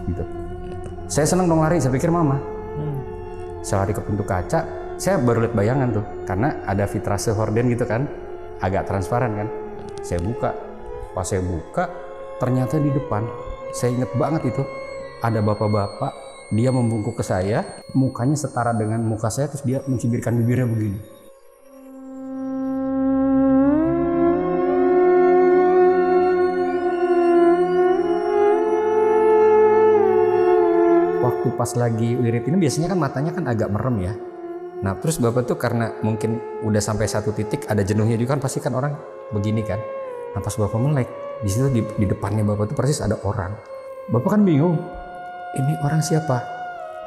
gitu. Saya seneng dong lari, saya pikir mama. Saya lari ke pintu kaca, saya baru lihat bayangan tuh, karena ada vitrase horden gitu kan, agak transparan kan. Saya buka, pas saya buka, ternyata di depan, saya inget banget itu, ada bapak-bapak, dia membungkuk ke saya, mukanya setara dengan muka saya, terus dia mencibirkan bibirnya begini. Waktu pas lagi wirid ini biasanya kan matanya kan agak merem ya. Nah terus bapak tuh karena mungkin udah sampai satu titik ada jenuhnya juga kan, pasti kan orang begini kan. Nah pas bapak melek, di situ di depannya bapak tuh persis ada orang. Bapak kan bingung, ini orang siapa?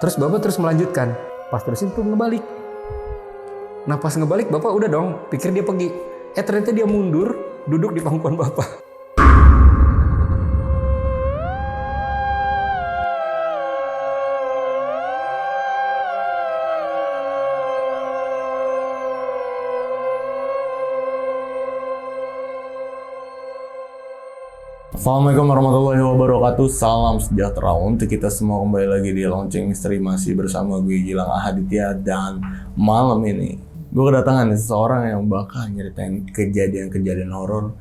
Terus bapak terus melanjutkan, pas terus itu ngebalik. Nah pas ngebalik bapak udah dong, pikir dia pergi. Ternyata dia mundur, duduk di pangkuan bapak. Assalamualaikum warahmatullahi wabarakatuh. Salam sejahtera untuk kita semua, kembali lagi di Lonceng Misteri, masih bersama gue Gilang Ahaditya. Dan malam ini gue kedatangan seseorang yang bakal nyeritain kejadian-kejadian horor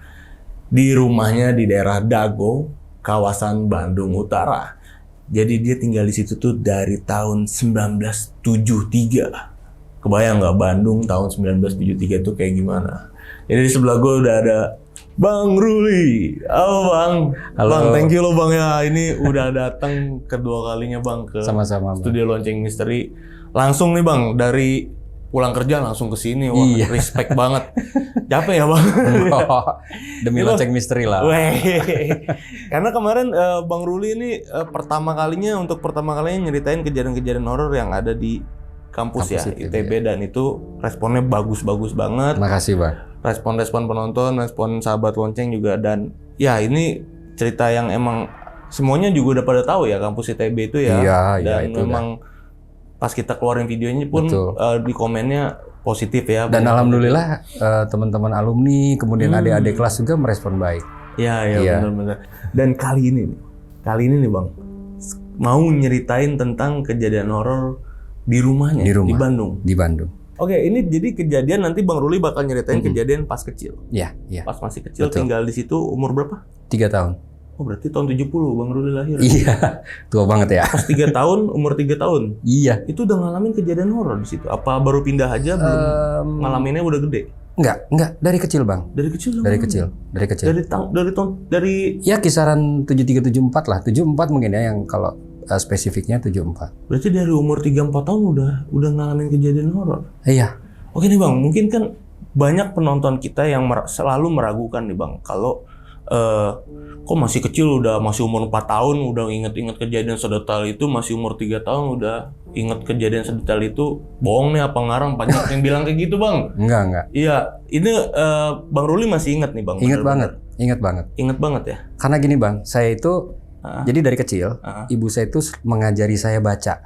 di rumahnya di daerah Dago, kawasan Bandung Utara. Jadi dia tinggal di situ tuh dari tahun 1973. Kebayang nggak Bandung tahun 1973 tuh kayak gimana? Jadi di sebelah gue udah ada Bang Ruli. Halo Bang. Halo. Bang, thank you lo Bang ya. Ini udah datang kedua kalinya Bang ke Sama-sama, studio Lonceng Misteri. Langsung nih Bang, dari pulang kerja langsung ke sini. Wah, Iya. respect banget. Capek ya Bang? Demi Lonceng Misteri lah. Weh. Karena kemarin Bang Ruli ini pertama kalinya nyeritain kejadian-kejadian horor yang ada di kampus ya, ITB, dan itu responnya bagus-bagus banget. Makasih Bang. Respon-respon penonton, respon sahabat lonceng juga, dan ya ini cerita yang emang semuanya juga udah pada tahu ya kampus ITB itu ya. Iya, dan itu memang pas kita keluarin videonya pun di komennya positif ya. Dan alhamdulillah teman-teman alumni kemudian adik-adik kelas juga merespon baik. Iya. Benar-benar. Dan kali ini nih Bang, mau nyeritain tentang kejadian horor di rumahnya di Bandung. Di Bandung. Oke, ini jadi kejadian nanti Bang Ruli bakal nyeritain kejadian pas kecil. Iya. Pas masih kecil. Betul. Tinggal di situ umur berapa? 3 tahun. Oh, berarti tahun 70 Bang Ruli lahir. Iya, tua banget ya. Pas 3 tahun, umur 3 tahun. Iya. Itu udah ngalamin kejadian horor di situ. Apa baru pindah aja belum ngalaminnya udah gede? Enggak, dari kecil Bang. Dari kecil. Dari kecil. Dari Ya kisaran 73 74 lah. 74 mungkin ya yang kalau spesifiknya 74. Berarti dari umur 3-4 tahun udah ngalamin kejadian horor. Iya. Oke nih Bang, mungkin kan banyak penonton kita yang selalu meragukan nih Bang, kalau kok masih kecil masih umur 4 tahun udah inget-inget kejadian sedetail itu, masih umur 3 tahun udah inget kejadian sedetail itu, bohong nih apa ngarang? Banyak yang bilang kayak gitu Bang. Enggak. Iya, ini Bang Ruli masih inget nih Bang? Ingat banget. Inget banget ya? Karena gini Bang, saya itu jadi dari kecil ibu saya itu mengajari saya baca.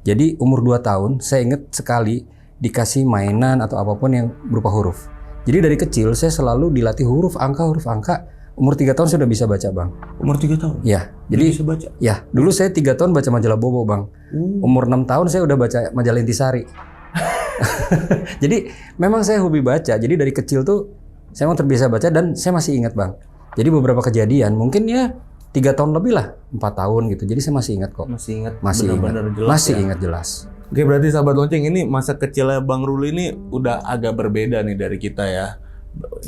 Jadi umur 2 tahun saya inget sekali dikasih mainan atau apapun yang berupa huruf. Jadi dari kecil saya selalu dilatih huruf angka. Umur 3 tahun sudah bisa baca Bang. Umur 3 tahun? Ya, jadi bisa baca? Ya, dulu saya 3 tahun baca majalah Bobo Bang. Umur 6 tahun saya udah baca majalah Intisari. Jadi memang saya hobi baca. Jadi dari kecil tuh saya memang terbiasa baca dan saya masih ingat Bang. Jadi beberapa kejadian mungkin ya 3 tahun lebih lah, 4 tahun gitu. Jadi saya masih ingat kok. Masih ingat? Benar-benar jelas. Masih ingat jelas. Oke, berarti sahabat lonceng, ini masa kecilnya Bang Ruli ini udah agak berbeda nih dari kita ya.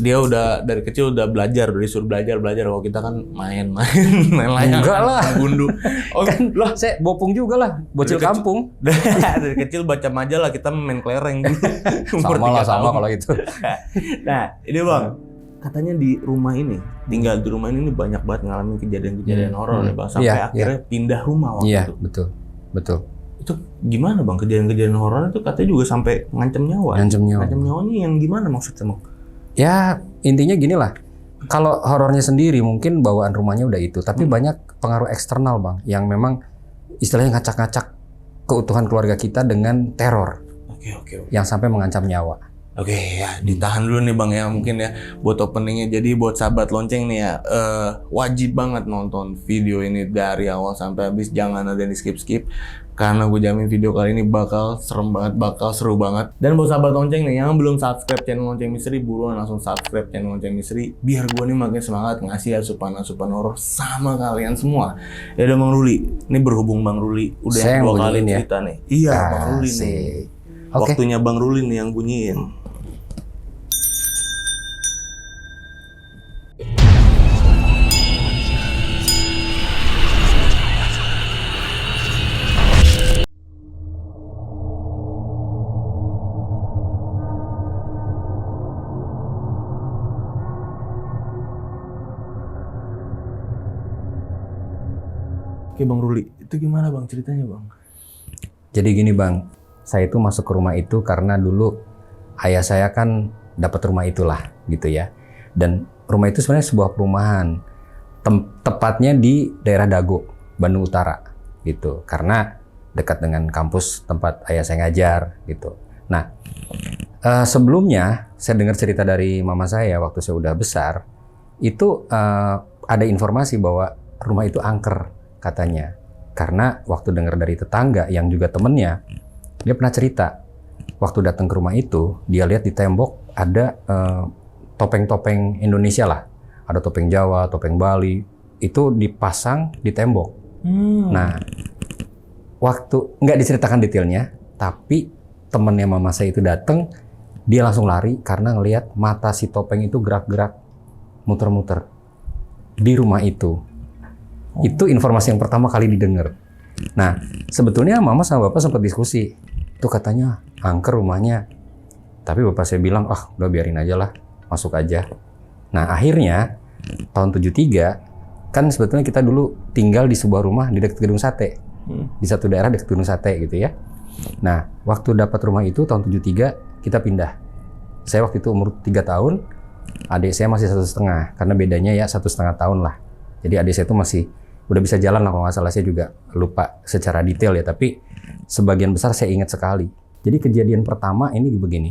Dia udah dari kecil udah disuruh belajar. Kalau kita kan main layangan. Enggak lah. Gundu. Oh, Kan lah saya bopung juga lah, bocil kampung. Dari kecil baca majalah, kita main kelereng dulu. Sama kalau itu. Nah, ini Bang, katanya di rumah ini, tinggal di rumah ini banyak banget ngalamin kejadian-kejadian horor ya Bang, sampai akhirnya pindah rumah waktu itu. Iya, betul. Itu gimana Bang, kejadian-kejadian horor itu katanya juga sampai ngancam nyawa. Ngancam nyawanya yang gimana maksudnya Bang? Ya intinya gini lah, kalau horornya sendiri mungkin bawaan rumahnya udah itu, tapi banyak pengaruh eksternal Bang, yang memang istilahnya ngacak-ngacak keutuhan keluarga kita dengan teror. Oke. Yang sampai mengancam nyawa. Oke ya, ditahan dulu nih Bang ya mungkin ya buat openingnya. Jadi buat sahabat lonceng nih ya, wajib banget nonton video ini dari awal sampai habis, jangan ada di skip-skip. Karena gue jamin video kali ini bakal serem banget, bakal seru banget. Dan buat sahabat lonceng nih yang belum subscribe channel Lonceng Misteri, buruan langsung subscribe channel Lonceng Misteri biar gue nih makin semangat ngasih asupan-asupan horor sama kalian semua. Ya udah Bang Ruli, ini berhubung Bang Ruli udah Saya yang 2 kali bunyiin ya? cerita nih. Iya Bang Ruli nih. Asik. Oke. Waktunya Bang Ruli nih yang bunyiin. Oke Bang Ruli, itu gimana Bang ceritanya Bang? Jadi gini Bang, saya itu masuk ke rumah itu karena dulu ayah saya kan dapat rumah itulah gitu ya. Dan rumah itu sebenarnya sebuah perumahan, tepatnya di daerah Dago, Bandung Utara gitu. Karena dekat dengan kampus tempat ayah saya ngajar gitu. Nah, sebelumnya saya dengar cerita dari mama saya waktu saya udah besar, itu ada informasi bahwa rumah itu angker katanya. Karena waktu dengar dari tetangga yang juga temennya, dia pernah cerita waktu datang ke rumah itu, dia lihat di tembok ada topeng-topeng Indonesia lah, ada topeng Jawa, topeng Bali, itu dipasang di tembok. Nah, waktu nggak diceritakan detailnya, tapi temennya mama saya itu datang, dia langsung lari karena ngelihat mata si topeng itu gerak-gerak, muter-muter di rumah itu. Itu informasi yang pertama kali didengar. Nah, sebetulnya mama sama bapak sempat diskusi. Itu katanya angker rumahnya. Tapi bapak saya bilang, udah biarin aja lah, masuk aja. Nah, akhirnya tahun 73, kan sebetulnya kita dulu tinggal di sebuah rumah di dekat Gedung Sate. Di satu daerah dekat Gedung Sate gitu ya. Nah, waktu dapat rumah itu tahun 73, kita pindah. Saya waktu itu umur 3 tahun, adik saya masih 1,5, karena bedanya ya 1,5 tahun lah. Jadi adik saya itu masih udah bisa jalan lah kalau nggak salah, saya juga lupa secara detail ya, tapi sebagian besar saya ingat sekali. Jadi kejadian pertama ini begini,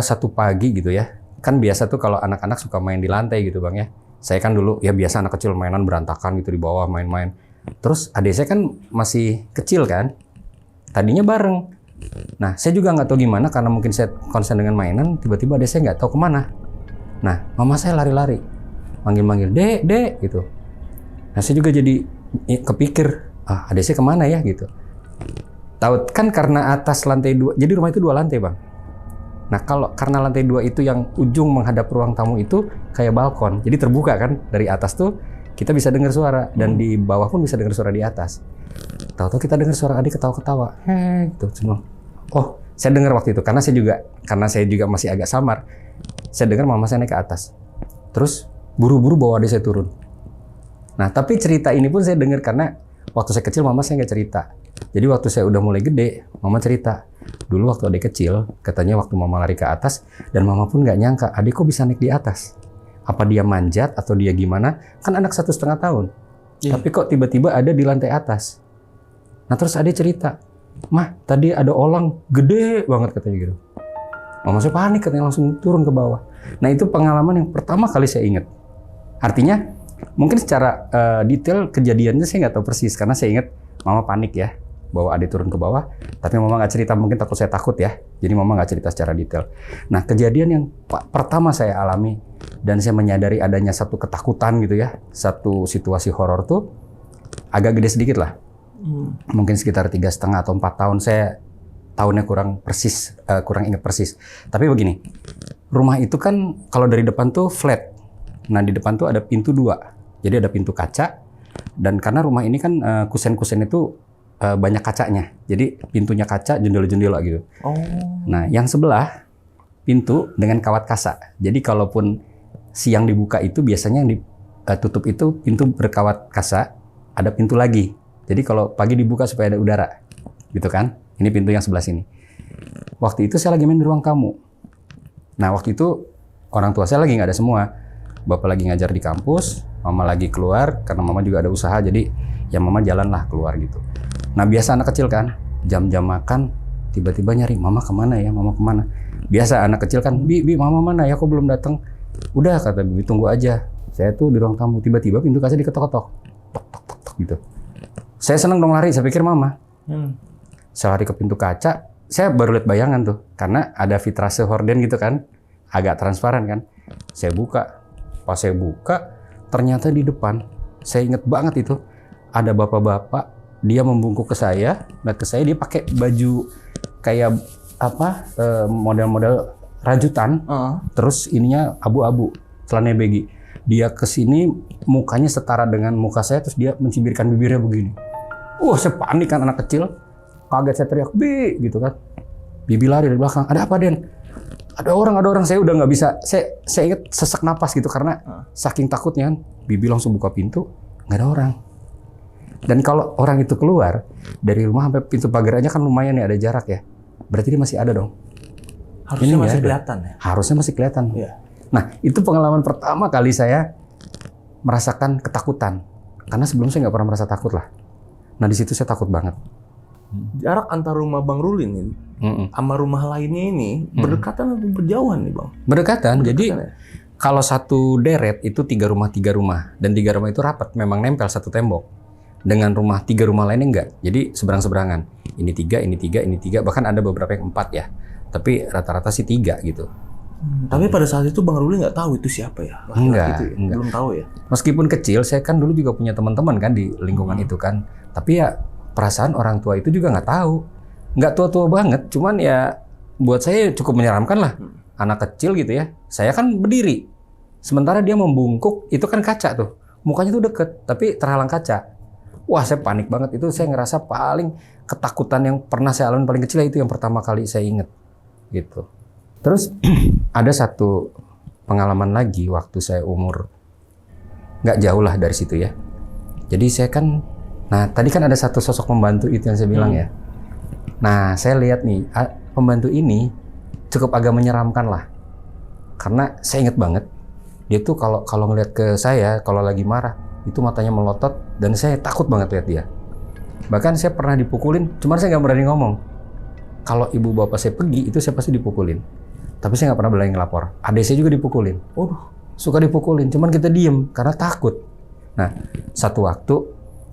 satu pagi gitu ya, kan biasa tuh kalau anak-anak suka main di lantai gitu Bang ya. Saya kan dulu ya biasa anak kecil mainan berantakan gitu di bawah main-main. Terus adik saya kan masih kecil kan, tadinya bareng. Nah saya juga nggak tahu gimana karena mungkin saya konsen dengan mainan, tiba-tiba adik saya nggak tahu kemana. Nah mama saya lari-lari, manggil-manggil, dek gitu. Nah saya juga jadi kepikir, adik saya kemana ya gitu. Tahu kan karena atas lantai 2, jadi rumah itu 2 lantai Bang. Nah karena lantai 2 itu yang ujung menghadap ruang tamu itu kayak balkon, jadi terbuka kan, dari atas tuh kita bisa dengar suara, dan di bawah pun bisa dengar suara di atas. Tahu-tahu kita dengar suara adik ketawa-ketawa, gitu semua. Oh saya dengar waktu itu, karena saya juga masih agak samar. Saya dengar mama saya naik ke atas, terus buru-buru bawa adik saya turun. Nah, tapi cerita ini pun saya dengar karena waktu saya kecil mama saya nggak cerita. Jadi waktu saya udah mulai gede, mama cerita. Dulu waktu adik kecil, katanya waktu mama lari ke atas, dan mama pun nggak nyangka, adik kok bisa naik di atas. Apa dia manjat atau dia gimana? Kan anak 1,5 tahun. Tapi kok tiba-tiba ada di lantai atas. Nah terus adik cerita, mah tadi ada elang gede banget katanya gitu. Mama saya panik katanya, langsung turun ke bawah. Nah itu pengalaman yang pertama kali saya ingat. Artinya, mungkin secara detail kejadiannya saya nggak tahu persis karena saya ingat mama panik ya bawa adik turun ke bawah, tapi mama nggak cerita, mungkin takut saya takut ya, jadi mama nggak cerita secara detail. Nah kejadian yang pertama saya alami dan saya menyadari adanya satu ketakutan gitu ya, satu situasi horor tuh agak gede sedikit lah, mungkin sekitar 3,5 atau 4 tahun, saya tahunnya kurang ingat persis. Tapi begini, rumah itu kan kalau dari depan tuh flat. Nah di depan tuh ada pintu 2, jadi ada pintu kaca, dan karena rumah ini kan kusen-kusen itu banyak kacanya, jadi pintunya kaca, jendela-jendela gitu. Nah yang sebelah pintu dengan kawat kasa, jadi kalaupun siang dibuka itu biasanya yang ditutup itu pintu berkawat kasa, ada pintu lagi, jadi kalau pagi dibuka supaya ada udara gitu kan. Ini pintu yang sebelah sini. Waktu itu saya lagi main di ruang tamu. Nah waktu itu orang tua saya lagi nggak ada semua. Bapak lagi ngajar di kampus, mama lagi keluar, karena mama juga ada usaha, jadi ya mama jalan lah keluar gitu. Nah biasa anak kecil kan, jam-jam makan, tiba-tiba nyari, mama kemana ya, mama kemana. Biasa anak kecil kan, Bi, mama mana ya, kok belum datang? Udah, kata Bibi, tunggu aja. Saya tuh di ruang tamu, tiba-tiba pintu kaca diketok-ketok. Tok, tok, tok, tok gitu. Saya seneng dong lari, saya pikir mama. Saya lari ke pintu kaca, saya baru lihat bayangan tuh. Karena ada vitrase horden gitu kan, agak transparan kan. Saya buka. Pas saya buka, ternyata di depan, saya inget banget itu, ada bapak-bapak, dia membungkuk ke saya, dia pakai baju kayak apa, model-model rajutan, terus ininya abu-abu, celana baggy. Dia kesini, mukanya setara dengan muka saya, terus dia mencibirkan bibirnya begini. Saya panik kan, anak kecil, kaget, saya teriak, Bi, gitu kan. Bibi lari dari belakang, ada apa Den? Ada orang, saya udah nggak bisa, saya inget sesak napas gitu, karena saking takutnya kan. Bibi langsung buka pintu, nggak ada orang. Dan kalau orang itu keluar, dari rumah sampai pintu pagar aja kan lumayan ya, ada jarak ya. Berarti dia masih ada dong. Harusnya masih kelihatan ya? Harusnya masih kelihatan. Iya. Nah, itu pengalaman pertama kali saya merasakan ketakutan. Karena sebelum saya nggak pernah merasa takut lah. Nah, di situ saya takut banget. Jarak antara rumah Bang Rulin ini sama rumah lainnya ini berdekatan atau berjauhan nih Bang? Berdekatan. Jadi ya? kalau satu deret itu 3 rumah. Dan 3 rumah itu rapat, memang nempel satu tembok. Dengan 3 rumah lainnya enggak. Jadi seberang-seberangan. Ini 3, ini 3, ini 3. Bahkan ada beberapa yang 4 ya. Tapi rata-rata sih 3 gitu. Tapi pada saat itu Bang Ruli nggak tahu itu siapa ya? Enggak. Belum tahu ya? Meskipun kecil, saya kan dulu juga punya teman-teman kan di lingkungan itu kan. Tapi ya perasaan orang tua itu juga nggak tahu. Nggak tua-tua banget, cuman ya buat saya cukup menyeramkan lah. Anak kecil gitu ya. Saya kan berdiri. Sementara dia membungkuk, itu kan kaca tuh. Mukanya tuh deket, tapi terhalang kaca. Wah, saya panik banget. Itu saya ngerasa paling ketakutan yang pernah saya alami paling kecil, itu yang pertama kali saya inget. Gitu. Terus ada satu pengalaman lagi waktu saya umur nggak jauh lah dari situ ya. Jadi saya kan, nah tadi kan ada satu sosok pembantu itu yang saya bilang ya. Nah saya lihat nih, pembantu ini cukup agak menyeramkan lah. Karena saya inget banget, dia tuh kalau ngeliat ke saya, kalau lagi marah, itu matanya melotot dan saya takut banget lihat dia. Bahkan saya pernah dipukulin, cuman saya nggak berani ngomong. Kalau ibu bapak saya pergi, itu saya pasti dipukulin. Tapi saya nggak pernah berani ngelapor. Adik saya juga dipukulin. Suka dipukulin. Cuman kita diem karena takut. Nah, satu waktu,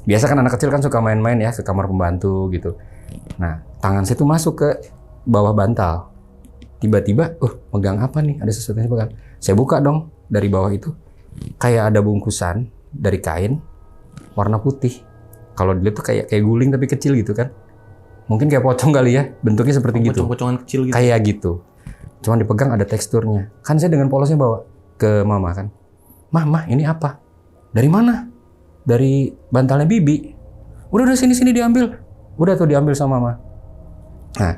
biasa kan anak kecil kan suka main-main ya ke kamar pembantu gitu. Nah, tangan saya tuh masuk ke bawah bantal. Tiba-tiba, megang apa nih? Ada sesuatu yang pegang. Saya buka dong dari bawah itu. Kayak ada bungkusan dari kain warna putih. Kalau dilihat tuh kayak guling tapi kecil gitu kan. Mungkin kayak pocong kali ya, bentuknya seperti gitu. Pocong-pocongan kecil gitu. Kayak gitu. Cuma dipegang ada teksturnya. Kan saya dengan polosnya bawa ke mama kan. Mama, ini apa? Dari mana? Dari bantalnya Bibi. Udah sini diambil. Udah tuh diambil sama mama. Nah,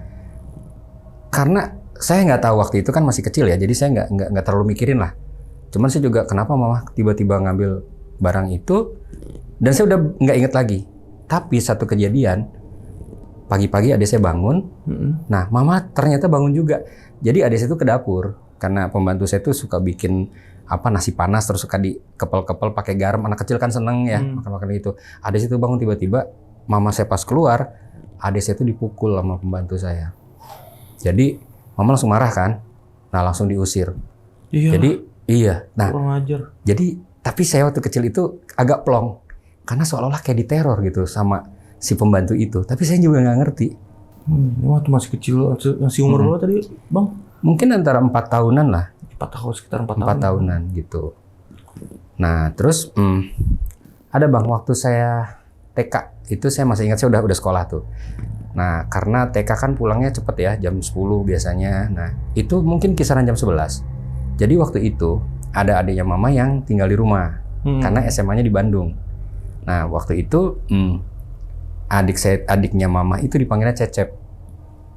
karena saya nggak tahu waktu itu kan masih kecil ya, jadi saya nggak terlalu mikirin lah. Cuman saya juga kenapa mama tiba-tiba ngambil barang itu, dan saya udah nggak inget lagi. Tapi satu kejadian, pagi-pagi adik saya bangun. Nah, mama ternyata bangun juga. Jadi adik saya itu ke dapur karena pembantu saya tuh suka bikin nasi panas, terus suka dikepel-kepel pakai garam. Anak kecil kan seneng ya makan-makan gitu. Adik saya itu bangun tiba-tiba, mama saya pas keluar, adik saya itu dipukul sama pembantu saya. Jadi mama langsung marah kan. Nah, langsung diusir. Iya. Jadi iya. Nah, kurang ajar. Jadi tapi saya waktu kecil itu agak plong karena seolah-olah kayak diteror gitu sama si pembantu itu, tapi saya juga nggak ngerti. Waktu masih kecil, masih umur berapa tadi, Bang? Mungkin antara 4 tahunan lah. 4 tahun, sekitar 4 tahunan gitu. Nah, terus ada Bang, waktu saya TK, itu saya masih ingat, saya udah sekolah tuh. Nah, karena TK kan pulangnya cepet ya, jam 10 biasanya. Nah, itu mungkin kisaran jam 11. Jadi waktu itu, ada adiknya mama yang tinggal di rumah. Karena SMA-nya di Bandung. Nah, waktu itu adiknya mama itu dipanggilnya Cecep.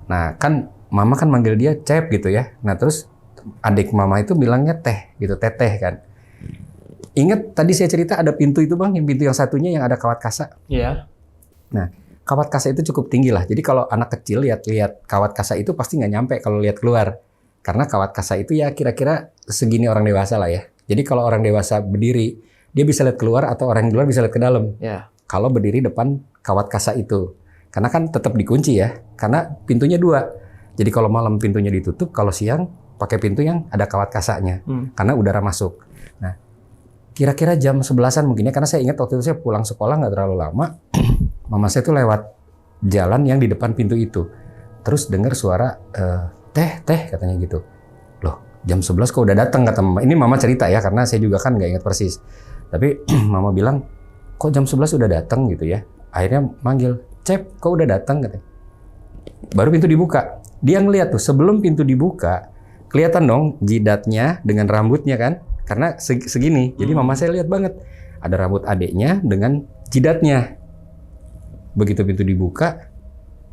Nah, kan mama kan manggil dia Cep gitu ya. Nah, terus adik mama itu bilangnya Teh gitu, Teteh kan. Ingat tadi saya cerita ada pintu itu Bang, yang pintu yang satunya yang ada kawat kasa. Iya. Nah, kawat kasa itu cukup tinggi lah. Jadi kalau anak kecil lihat kawat kasa itu pasti nggak nyampe kalau lihat keluar. Karena kawat kasa itu ya kira-kira segini orang dewasa lah ya. Jadi kalau orang dewasa berdiri, dia bisa lihat keluar atau orang yang di luar bisa lihat ke dalam. Iya. Kalau berdiri depan kawat kasa itu. Karena kan tetap dikunci ya. Karena pintunya 2. Jadi kalau malam pintunya ditutup, kalau siang pakai pintu yang ada kawat kasanya, karena udara masuk. Nah, kira-kira jam 11-an mungkin ya, karena saya ingat waktu itu saya pulang sekolah nggak terlalu lama, mama saya tuh lewat jalan yang di depan pintu itu. Terus dengar suara, teh katanya gitu. Loh, jam 11 kok udah datang kata mama. Ini mama cerita ya, karena saya juga kan nggak ingat persis. Tapi mama bilang, kok jam 11 udah datang gitu ya. Akhirnya manggil, Cep, kok udah datang katanya. Baru pintu dibuka. Dia ngeliat tuh, sebelum pintu dibuka, kelihatan dong jidatnya dengan rambutnya kan. Karena segini, jadi mama saya lihat banget. Ada rambut adeknya dengan jidatnya. Begitu pintu dibuka,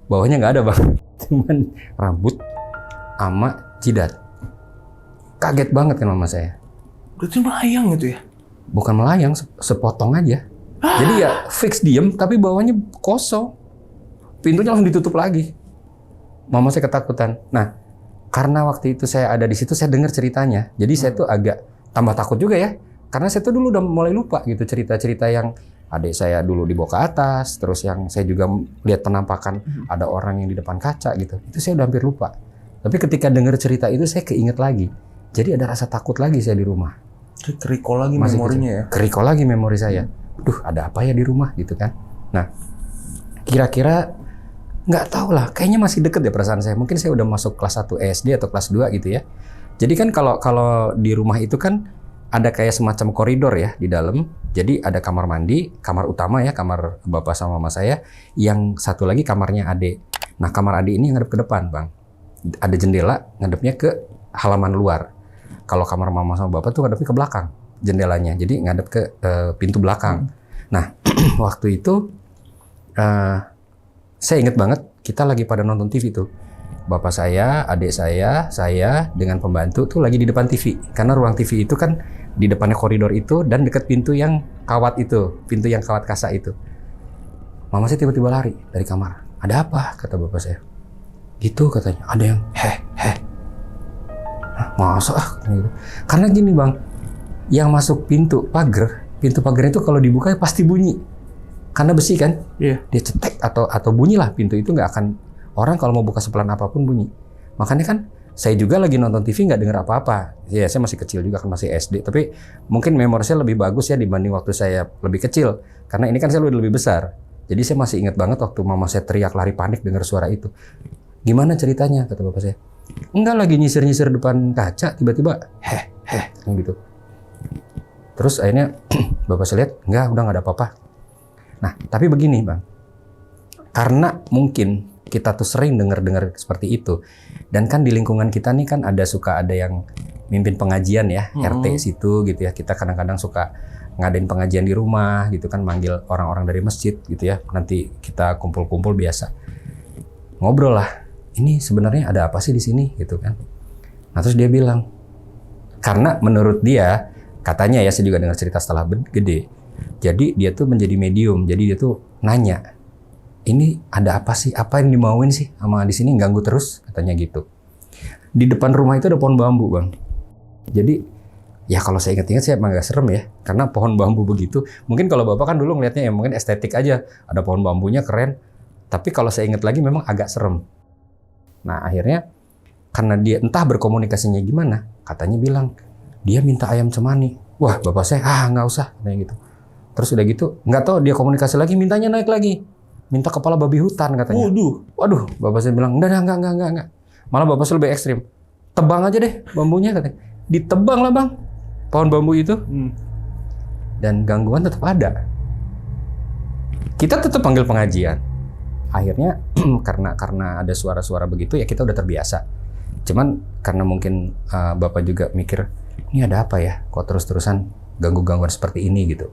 bawahnya nggak ada bang. Cuman rambut sama jidat. Kaget banget kan mama saya. Berarti melayang gitu ya? Bukan melayang, sepotong aja. Jadi ya fix diem, tapi bawahnya kosong. Pintunya langsung ditutup lagi. Mama saya ketakutan. Nah, karena waktu itu saya ada di situ, saya dengar ceritanya. Jadi saya tuh agak tambah takut juga ya. Karena saya tuh dulu udah mulai lupa gitu cerita-cerita yang adik saya dulu dibawa ke atas, terus yang saya juga lihat penampakan ada orang yang di depan kaca gitu. Itu saya udah hampir lupa. Tapi ketika dengar cerita itu saya keinget lagi. Jadi ada rasa takut lagi saya di rumah. Kerikol lagi memorinya ya? Kerikol lagi memori saya. Duh, ada apa ya di rumah gitu kan. Nah, kira-kira nggak tahu lah, kayaknya masih deket ya perasaan saya. Mungkin saya udah masuk kelas 1 SD atau kelas 2 gitu ya. Jadi kan kalau di rumah itu kan ada kayak semacam koridor ya di dalam. Jadi ada kamar mandi, kamar utama ya, kamar bapak sama mama saya. Yang satu lagi kamarnya adik. Nah, kamar adik ini ngadep ke depan, Bang. Ada jendela ngadepnya ke halaman luar. Kalau kamar mama sama bapak tuh ngadepnya ke belakang jendelanya. Jadi ngadep ke pintu belakang. Nah, waktu itu saya ingat banget kita lagi pada nonton TV tuh. Bapak saya, adik saya dengan pembantu tuh lagi di depan TV. Karena ruang TV itu kan di depannya koridor itu dan dekat pintu yang kawat itu, pintu yang kawat kasa itu. Mama saya tiba-tiba lari dari kamar. Ada apa? Kata bapak saya. Gitu katanya. Ada yang heh. Masa gitu. Karena gini bang, yang masuk pintu pagar itu kalau dibuka pasti bunyi. Karena besi kan, dia cetek atau bunyi lah pintu itu nggak akan, orang kalau mau buka sepelan apapun bunyi. Makanya kan saya juga lagi nonton TV nggak dengar apa-apa. Ya saya masih kecil juga kan, masih SD. Tapi mungkin memori saya lebih bagus ya dibanding waktu saya lebih kecil. Karena ini kan saya lebih besar. Jadi saya masih ingat banget waktu mama saya teriak lari panik dengar suara itu. Gimana ceritanya kata bapak saya? Enggak, lagi nyisir-nyisir depan kaca tiba-tiba heh gitu. Terus akhirnya bapak saya lihat enggak, udah nggak ada apa-apa. Nah, tapi begini bang, karena mungkin kita tuh sering dengar seperti itu, dan kan di lingkungan kita nih kan suka ada yang mimpin pengajian ya, RT situ gitu ya, kita kadang-kadang suka ngadain pengajian di rumah gitu kan, manggil orang-orang dari masjid gitu ya, nanti kita kumpul-kumpul biasa, ngobrol lah, ini sebenarnya ada apa sih di sini gitu kan. Nah terus dia bilang, karena menurut dia, katanya ya saya juga dengar cerita setelah gede, jadi dia tuh menjadi medium, jadi dia tuh nanya, ini ada apa sih? Apa yang dimauin sih sama di sini, ganggu terus katanya gitu. Di depan rumah itu ada pohon bambu bang. Jadi ya kalau saya ingat-ingat sih emang agak serem ya, karena pohon bambu begitu. Mungkin kalau bapak kan dulu ngelihatnya ya mungkin estetik aja, ada pohon bambunya keren. Tapi kalau saya ingat lagi memang agak serem. Nah akhirnya karena dia entah berkomunikasinya gimana, katanya bilang dia minta ayam cemani. Wah bapak saya nggak usah katanya gitu. Terus udah gitu nggak tahu dia komunikasi lagi, mintanya naik lagi. Minta kepala babi hutan katanya. Waduh, bapak saya bilang, enggak. Malah bapak saya lebih ekstrim. Tebang aja deh bambunya katanya. Ditebang lah bang, pohon bambu itu. Dan gangguan tetap ada. Kita tetap panggil pengajian. Akhirnya karena ada suara-suara begitu ya kita udah terbiasa. Cuman karena mungkin bapak juga mikir, ini ada apa ya? Kok terus-terusan gangguan seperti ini gitu.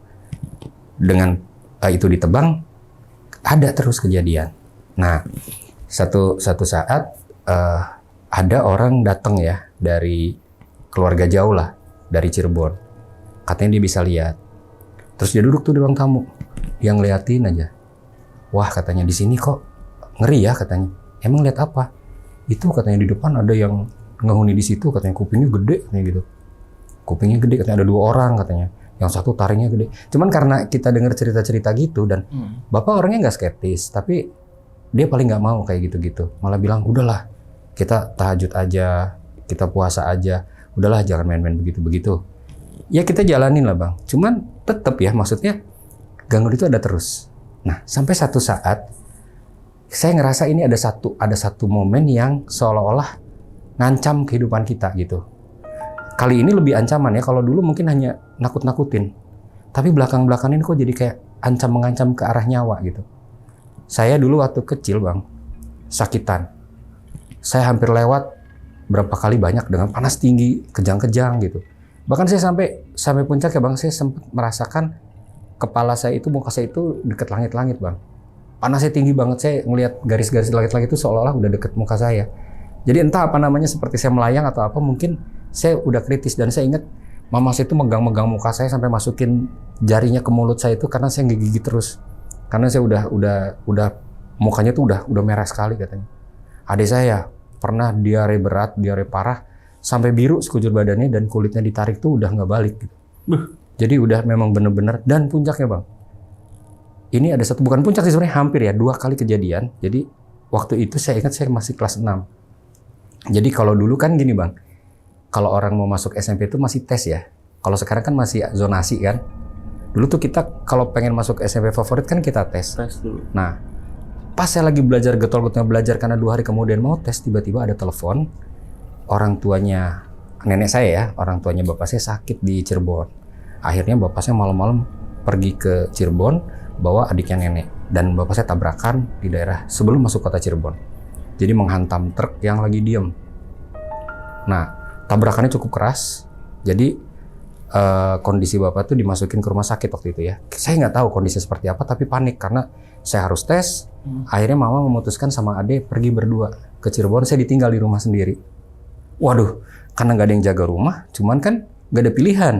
Dengan itu ditebang, ada terus kejadian. Nah, satu saat ada orang datang ya dari keluarga jauh lah, dari Cirebon. Katanya dia bisa lihat. Terus dia duduk tuh di ruang tamu. Dia ngeliatin aja. Wah katanya di sini kok ngeri ya katanya. Emang lihat apa? Itu katanya di depan ada yang ngehuni di situ, katanya kupingnya gede katanya gitu. Kupingnya gede katanya ada 2 orang katanya. Yang satu taringnya gede. Cuman karena kita dengar cerita-cerita gitu dan bapak orangnya nggak skeptis, tapi dia paling nggak mau kayak gitu-gitu. Malah bilang udahlah, kita tahajud aja, kita puasa aja, udahlah jangan main-main begitu-begitu. Ya kita jalanin lah bang, cuman tetap ya maksudnya gangguan itu ada terus. Nah sampai satu saat saya ngerasa ini ada satu momen yang seolah-olah ngancam kehidupan kita gitu. Kali ini lebih ancaman ya, kalau dulu mungkin hanya nakut-nakutin. Tapi belakang-belakang ini kok jadi kayak mengancam ke arah nyawa gitu. Saya dulu waktu kecil bang, sakitan. Saya hampir lewat berapa kali banyak dengan panas tinggi, kejang-kejang gitu. Bahkan saya sampai puncak ya bang, saya sempat merasakan kepala saya itu, muka saya itu deket langit-langit bang. Panasnya tinggi banget, saya ngelihat garis-garis langit-langit itu seolah-olah udah deket muka saya. Jadi entah apa namanya, seperti saya melayang atau apa, mungkin saya udah kritis. Dan saya ingat mama saya itu megang-megang muka saya sampai masukin jarinya ke mulut saya itu karena saya ngegigit terus. Karena saya udah mukanya tuh udah merah sekali katanya. Adik saya pernah diare berat, diare parah, sampai biru sekujur badannya dan kulitnya ditarik tuh udah nggak balik gitu. Jadi udah memang bener-bener. Dan puncaknya bang, ini ada satu, bukan puncak sih sebenarnya, hampir ya 2 kali kejadian. Jadi waktu itu saya ingat saya masih kelas 6. Jadi kalau dulu kan gini bang, kalau orang mau masuk SMP itu masih tes ya. Kalau sekarang kan masih zonasi kan. Dulu tuh kita kalau pengen masuk SMP favorit kan kita tes. Tes dulu. Nah, pas saya lagi belajar getol-getolnya belajar karena 2 hari kemudian mau tes, tiba-tiba ada telepon. Orang tuanya nenek saya ya, orang tuanya bapak saya sakit di Cirebon. Akhirnya bapak saya malam-malam pergi ke Cirebon bawa adiknya nenek. Dan bapak saya tabrakan di daerah sebelum masuk kota Cirebon. Jadi menghantam truk yang lagi diem. Nah, tabrakannya cukup keras. Jadi kondisi bapak tuh dimasukin ke rumah sakit waktu itu ya. Saya nggak tahu kondisi seperti apa, tapi panik karena saya harus tes. Akhirnya mama memutuskan sama adik pergi berdua ke Cirebon. Saya ditinggal di rumah sendiri. Waduh, karena nggak ada yang jaga rumah, cuman kan nggak ada pilihan.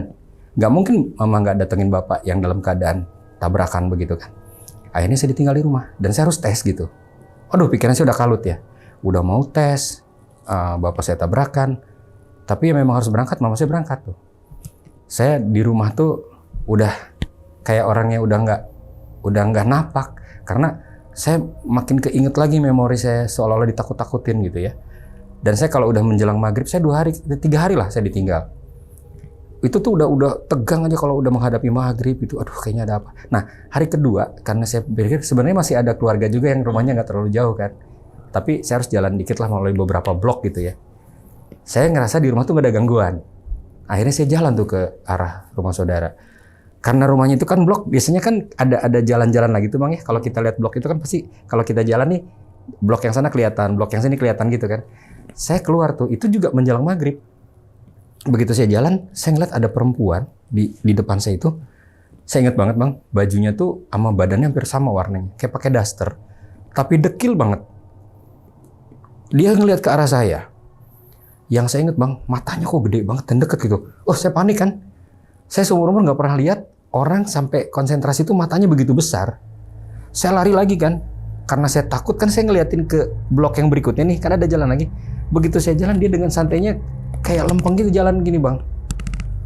Nggak mungkin mama nggak datengin bapak yang dalam keadaan tabrakan begitu kan. Akhirnya saya ditinggal di rumah dan saya harus tes gitu. Aduh, pikiran saya udah kalut ya. Udah mau tes, bapak saya tabrakan, tapi ya memang harus berangkat, mama saya berangkat tuh. Saya di rumah tuh udah kayak orangnya udah nggak napak, karena saya makin keinget lagi memori saya seolah-olah ditakut-takutin gitu ya. Dan saya kalau udah menjelang maghrib, saya 3 hari lah saya ditinggal. Itu tuh udah tegang aja kalau udah menghadapi maghrib itu, aduh kayaknya ada apa. Nah hari kedua, karena saya pikir sebenarnya masih ada keluarga juga yang rumahnya nggak terlalu jauh kan. Tapi saya harus jalan dikit lah melalui beberapa blok gitu ya. Saya ngerasa di rumah tuh gak ada gangguan. Akhirnya saya jalan tuh ke arah rumah saudara. Karena rumahnya itu kan blok, biasanya kan ada jalan-jalan lagi tuh bang ya. Kalau kita lihat blok itu kan pasti kalau kita jalan nih, blok yang sana kelihatan, blok yang sini kelihatan gitu kan. Saya keluar tuh, itu juga menjelang maghrib. Begitu saya jalan, saya ngeliat ada perempuan di depan saya itu. Saya ingat banget bang, bajunya tuh sama badannya hampir sama warnanya. Kayak pakai daster. Tapi dekil banget. Dia ngelihat ke arah saya. Yang saya ingat bang, matanya kok gede banget dan deket gitu. Oh saya panik kan. Saya seumur-umur nggak pernah lihat orang sampai konsentrasi itu matanya begitu besar. Saya lari lagi kan. Karena saya takut kan, saya ngeliatin ke blok yang berikutnya nih. Kan ada jalan lagi. Begitu saya jalan, dia dengan santainya kayak lempeng gitu jalan gini bang.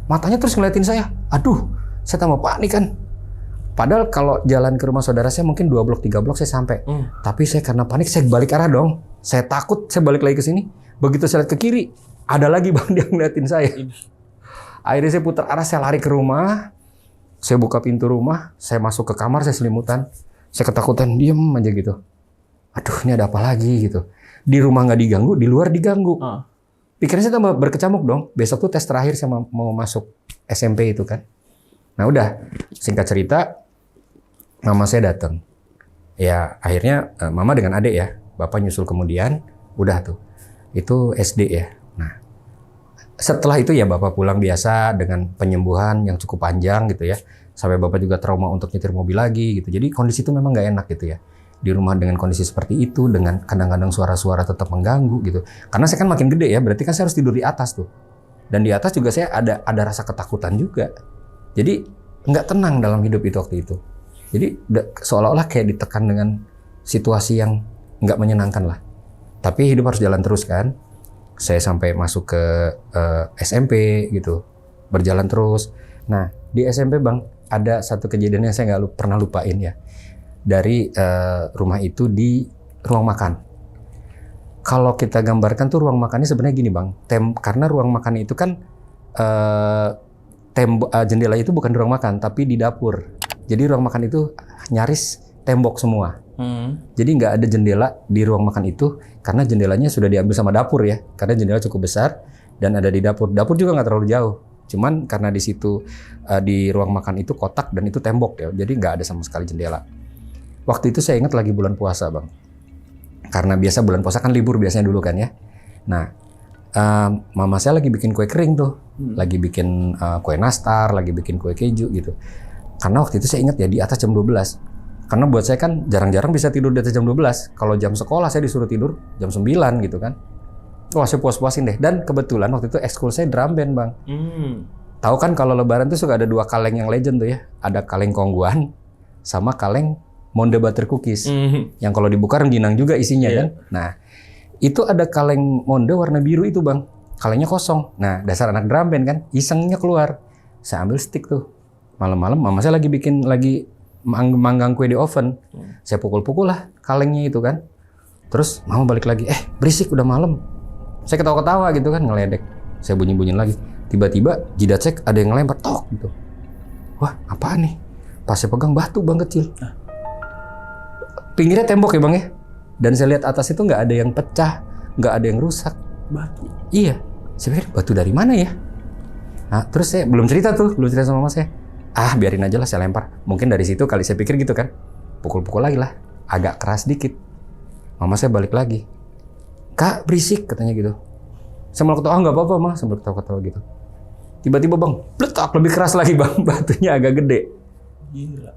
Matanya terus ngeliatin saya. Aduh, saya tambah panik kan. Padahal kalau jalan ke rumah saudara saya mungkin 2 blok, 3 blok saya sampai. Tapi saya karena panik, saya balik arah dong. Saya takut, saya balik lagi ke sini. Begitu saya lihat ke kiri, ada lagi bang dia ngeliatin saya. Akhirnya saya putar arah, saya lari ke rumah. Saya buka pintu rumah, saya masuk ke kamar, saya selimutan. Saya ketakutan, diem aja gitu. Aduh, ini ada apa lagi gitu. Di rumah nggak diganggu, di luar diganggu. Pikiran saya tambah berkecamuk dong. Besok tuh tes terakhir saya mau masuk SMP itu kan. Nah udah, singkat cerita, mama saya datang. Ya akhirnya mama dengan adik ya, bapak nyusul kemudian, udah tuh. Itu SD ya. Nah setelah itu ya bapak pulang biasa dengan penyembuhan yang cukup panjang gitu ya. Sampai bapak juga trauma untuk nyetir mobil lagi gitu. Jadi kondisi itu memang nggak enak gitu ya. Di rumah dengan kondisi seperti itu, dengan kadang-kadang suara-suara tetap mengganggu gitu. Karena saya kan makin gede ya, berarti kan saya harus tidur di atas tuh. Dan di atas juga saya ada rasa ketakutan juga. Jadi nggak tenang dalam hidup itu waktu itu. Jadi seolah-olah kayak ditekan dengan situasi yang nggak menyenangkan lah. Tapi hidup harus jalan terus kan. Saya sampai masuk ke SMP gitu, berjalan terus. Nah di SMP bang, ada satu kejadian yang saya nggak pernah lupain ya. Dari rumah itu di ruang makan. kalau kita gambarkan tuh ruang makannya sebenarnya gini bang, karena ruang makan itu kan jendela itu bukan di ruang makan tapi di dapur. Jadi ruang makan itu nyaris tembok semua. Jadi nggak ada jendela di ruang makan itu karena jendelanya sudah diambil sama dapur ya. Karena jendela cukup besar dan ada di dapur. Dapur juga nggak terlalu jauh. Cuman karena di situ di ruang makan itu kotak dan itu tembok ya. Jadi nggak ada sama sekali jendela. Waktu itu saya ingat lagi bulan puasa bang. Karena biasa bulan puasa kan libur biasanya dulu kan ya. Nah, mama saya lagi bikin kue kering tuh. Lagi bikin kue nastar, lagi bikin kue keju gitu. Karena waktu itu saya ingat ya di atas jam 12. Karena buat saya kan jarang-jarang bisa tidur di atas jam 12. Kalau jam sekolah saya disuruh tidur jam 9 gitu kan. Wah saya puas-puasin deh. Dan kebetulan waktu itu ekskul saya drum band bang. Tahu kan kalau lebaran tuh suka ada 2 kaleng yang legend tuh ya. Ada kaleng kongguan sama kaleng Monde Butter Cookies. Yang kalau dibuka rengginang juga isinya kan. Nah itu ada kaleng Monde warna biru itu bang. Kalengnya kosong. Nah dasar anak drum band kan. Isengnya keluar. Saya ambil stick tuh. Malam-malam mama saya lagi manggang kue di oven. Saya pukul-pukul lah kalengnya itu kan. Terus mama balik lagi. Berisik udah malam. Saya ketawa-ketawa gitu kan ngeledek. Saya bunyi-bunyiin lagi. Tiba-tiba jidat saya ada yang ngelempar tok gitu. Wah apaan nih? Pas saya pegang batu bang kecil. Pinggirnya tembok ya bang ya. Dan saya lihat atas itu nggak ada yang pecah, nggak ada yang rusak. Batu. Iya. Saya pikir batu dari mana ya? Nah terus saya belum cerita sama mama saya. Biarin aja lah saya lempar. Mungkin dari situ kali saya pikir gitu kan. Pukul-pukul lagi lah. Agak keras dikit. Mama saya balik lagi. Kak berisik katanya gitu. Saya malah ketawa nggak apa-apa mah. Sambil ketawa-ketawa gitu. Tiba-tiba bang, pletak lebih keras lagi bang. Batunya agak gede. Gila.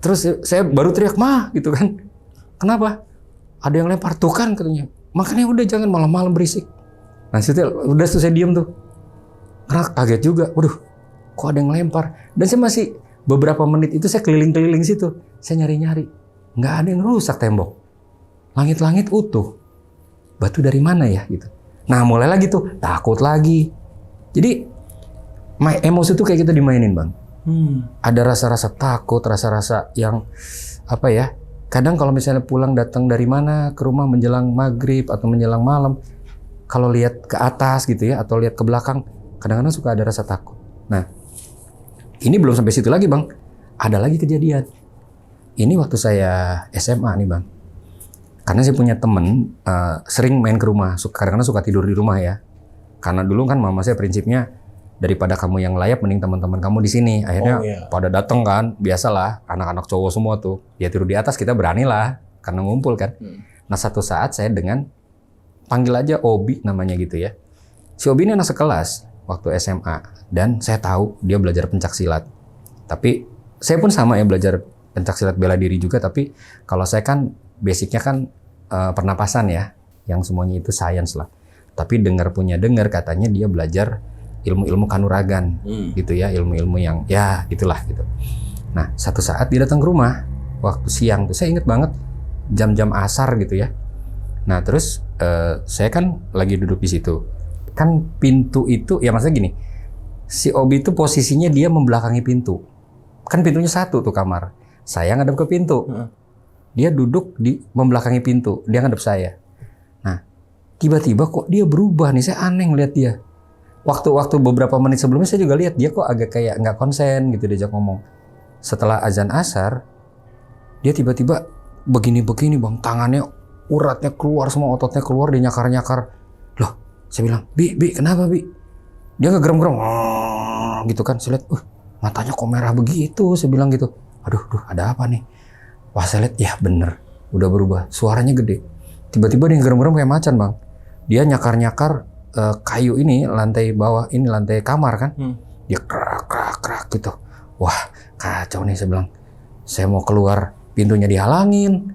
Terus saya baru teriak mah gitu kan. Kenapa? Ada yang lempar tuh kan katanya. Makanya udah jangan malam-malam berisik. Nah situ udah saya diem tuh. Karena kaget juga. Waduh. Kok ada yang lempar? Dan saya masih beberapa menit itu saya keliling-keliling situ. Saya nyari-nyari. Nggak ada yang rusak tembok. Langit-langit utuh. Batu dari mana ya? Gitu. Nah mulai lagi tuh. Takut lagi. Jadi emosi tuh kayak kita dimainin bang. Ada rasa-rasa takut. Rasa-rasa yang apa ya. Kadang kalau misalnya pulang datang dari mana ke rumah menjelang maghrib atau menjelang malam. Kalau lihat ke atas gitu ya. Atau lihat ke belakang. Kadang-kadang suka ada rasa takut. Nah. Ini belum sampai situ lagi bang. Ada lagi kejadian. Ini waktu saya SMA nih bang. Karena saya punya temen sering main ke rumah. Kadang-kadang suka tidur di rumah ya. Karena dulu kan mama saya prinsipnya daripada kamu yang layap mending teman-teman kamu di sini. Akhirnya pada dateng kan. Biasalah anak-anak cowok semua tuh. Ya tidur di atas kita berani lah. Karena ngumpul kan. Nah satu saat saya dengan panggil aja Obi namanya gitu ya. Si Obi ini anak sekelas waktu SMA. Dan saya tahu dia belajar pencak silat. Tapi saya pun sama ya belajar pencak silat bela diri juga. Tapi kalau saya kan basicnya kan pernapasan ya. Yang semuanya itu sains lah. Tapi dengar katanya dia belajar ilmu-ilmu kanuragan. Gitu ya. Ilmu-ilmu yang ya gitulah gitu. Nah satu saat dia datang ke rumah. Waktu siang tuh saya inget banget. Jam-jam asar gitu ya. Nah terus saya kan lagi duduk di situ. Kan pintu itu ya maksudnya gini. Si Obi itu posisinya dia membelakangi pintu. Kan pintunya satu tuh kamar. Saya ngadep ke pintu. Dia duduk di membelakangi pintu. Dia ngadep saya. Nah, tiba-tiba kok dia berubah nih. Saya aneh ngeliat dia. Waktu beberapa menit sebelumnya saya juga lihat dia kok agak kayak nggak konsen gitu diajak ngomong. Setelah azan asar, dia tiba-tiba begini-begini bang. Tangannya, uratnya keluar, semua ototnya keluar. Dia nyakar-nyakar. Loh, saya bilang, Bi, kenapa Bi? Dia ngegerem-gerem, gitu kan. Saya lihat, matanya kok merah begitu. Saya bilang gitu, aduh, ada apa nih? Wah, saya lihat, ya bener, udah berubah. Suaranya gede. Tiba-tiba dia ngegerem-gerem kayak macan bang. Dia nyakar-nyakar kayu ini, lantai bawah ini, lantai kamar kan. Dia krak gitu. Wah, kacau nih saya bilang. Saya mau keluar, pintunya dihalangin.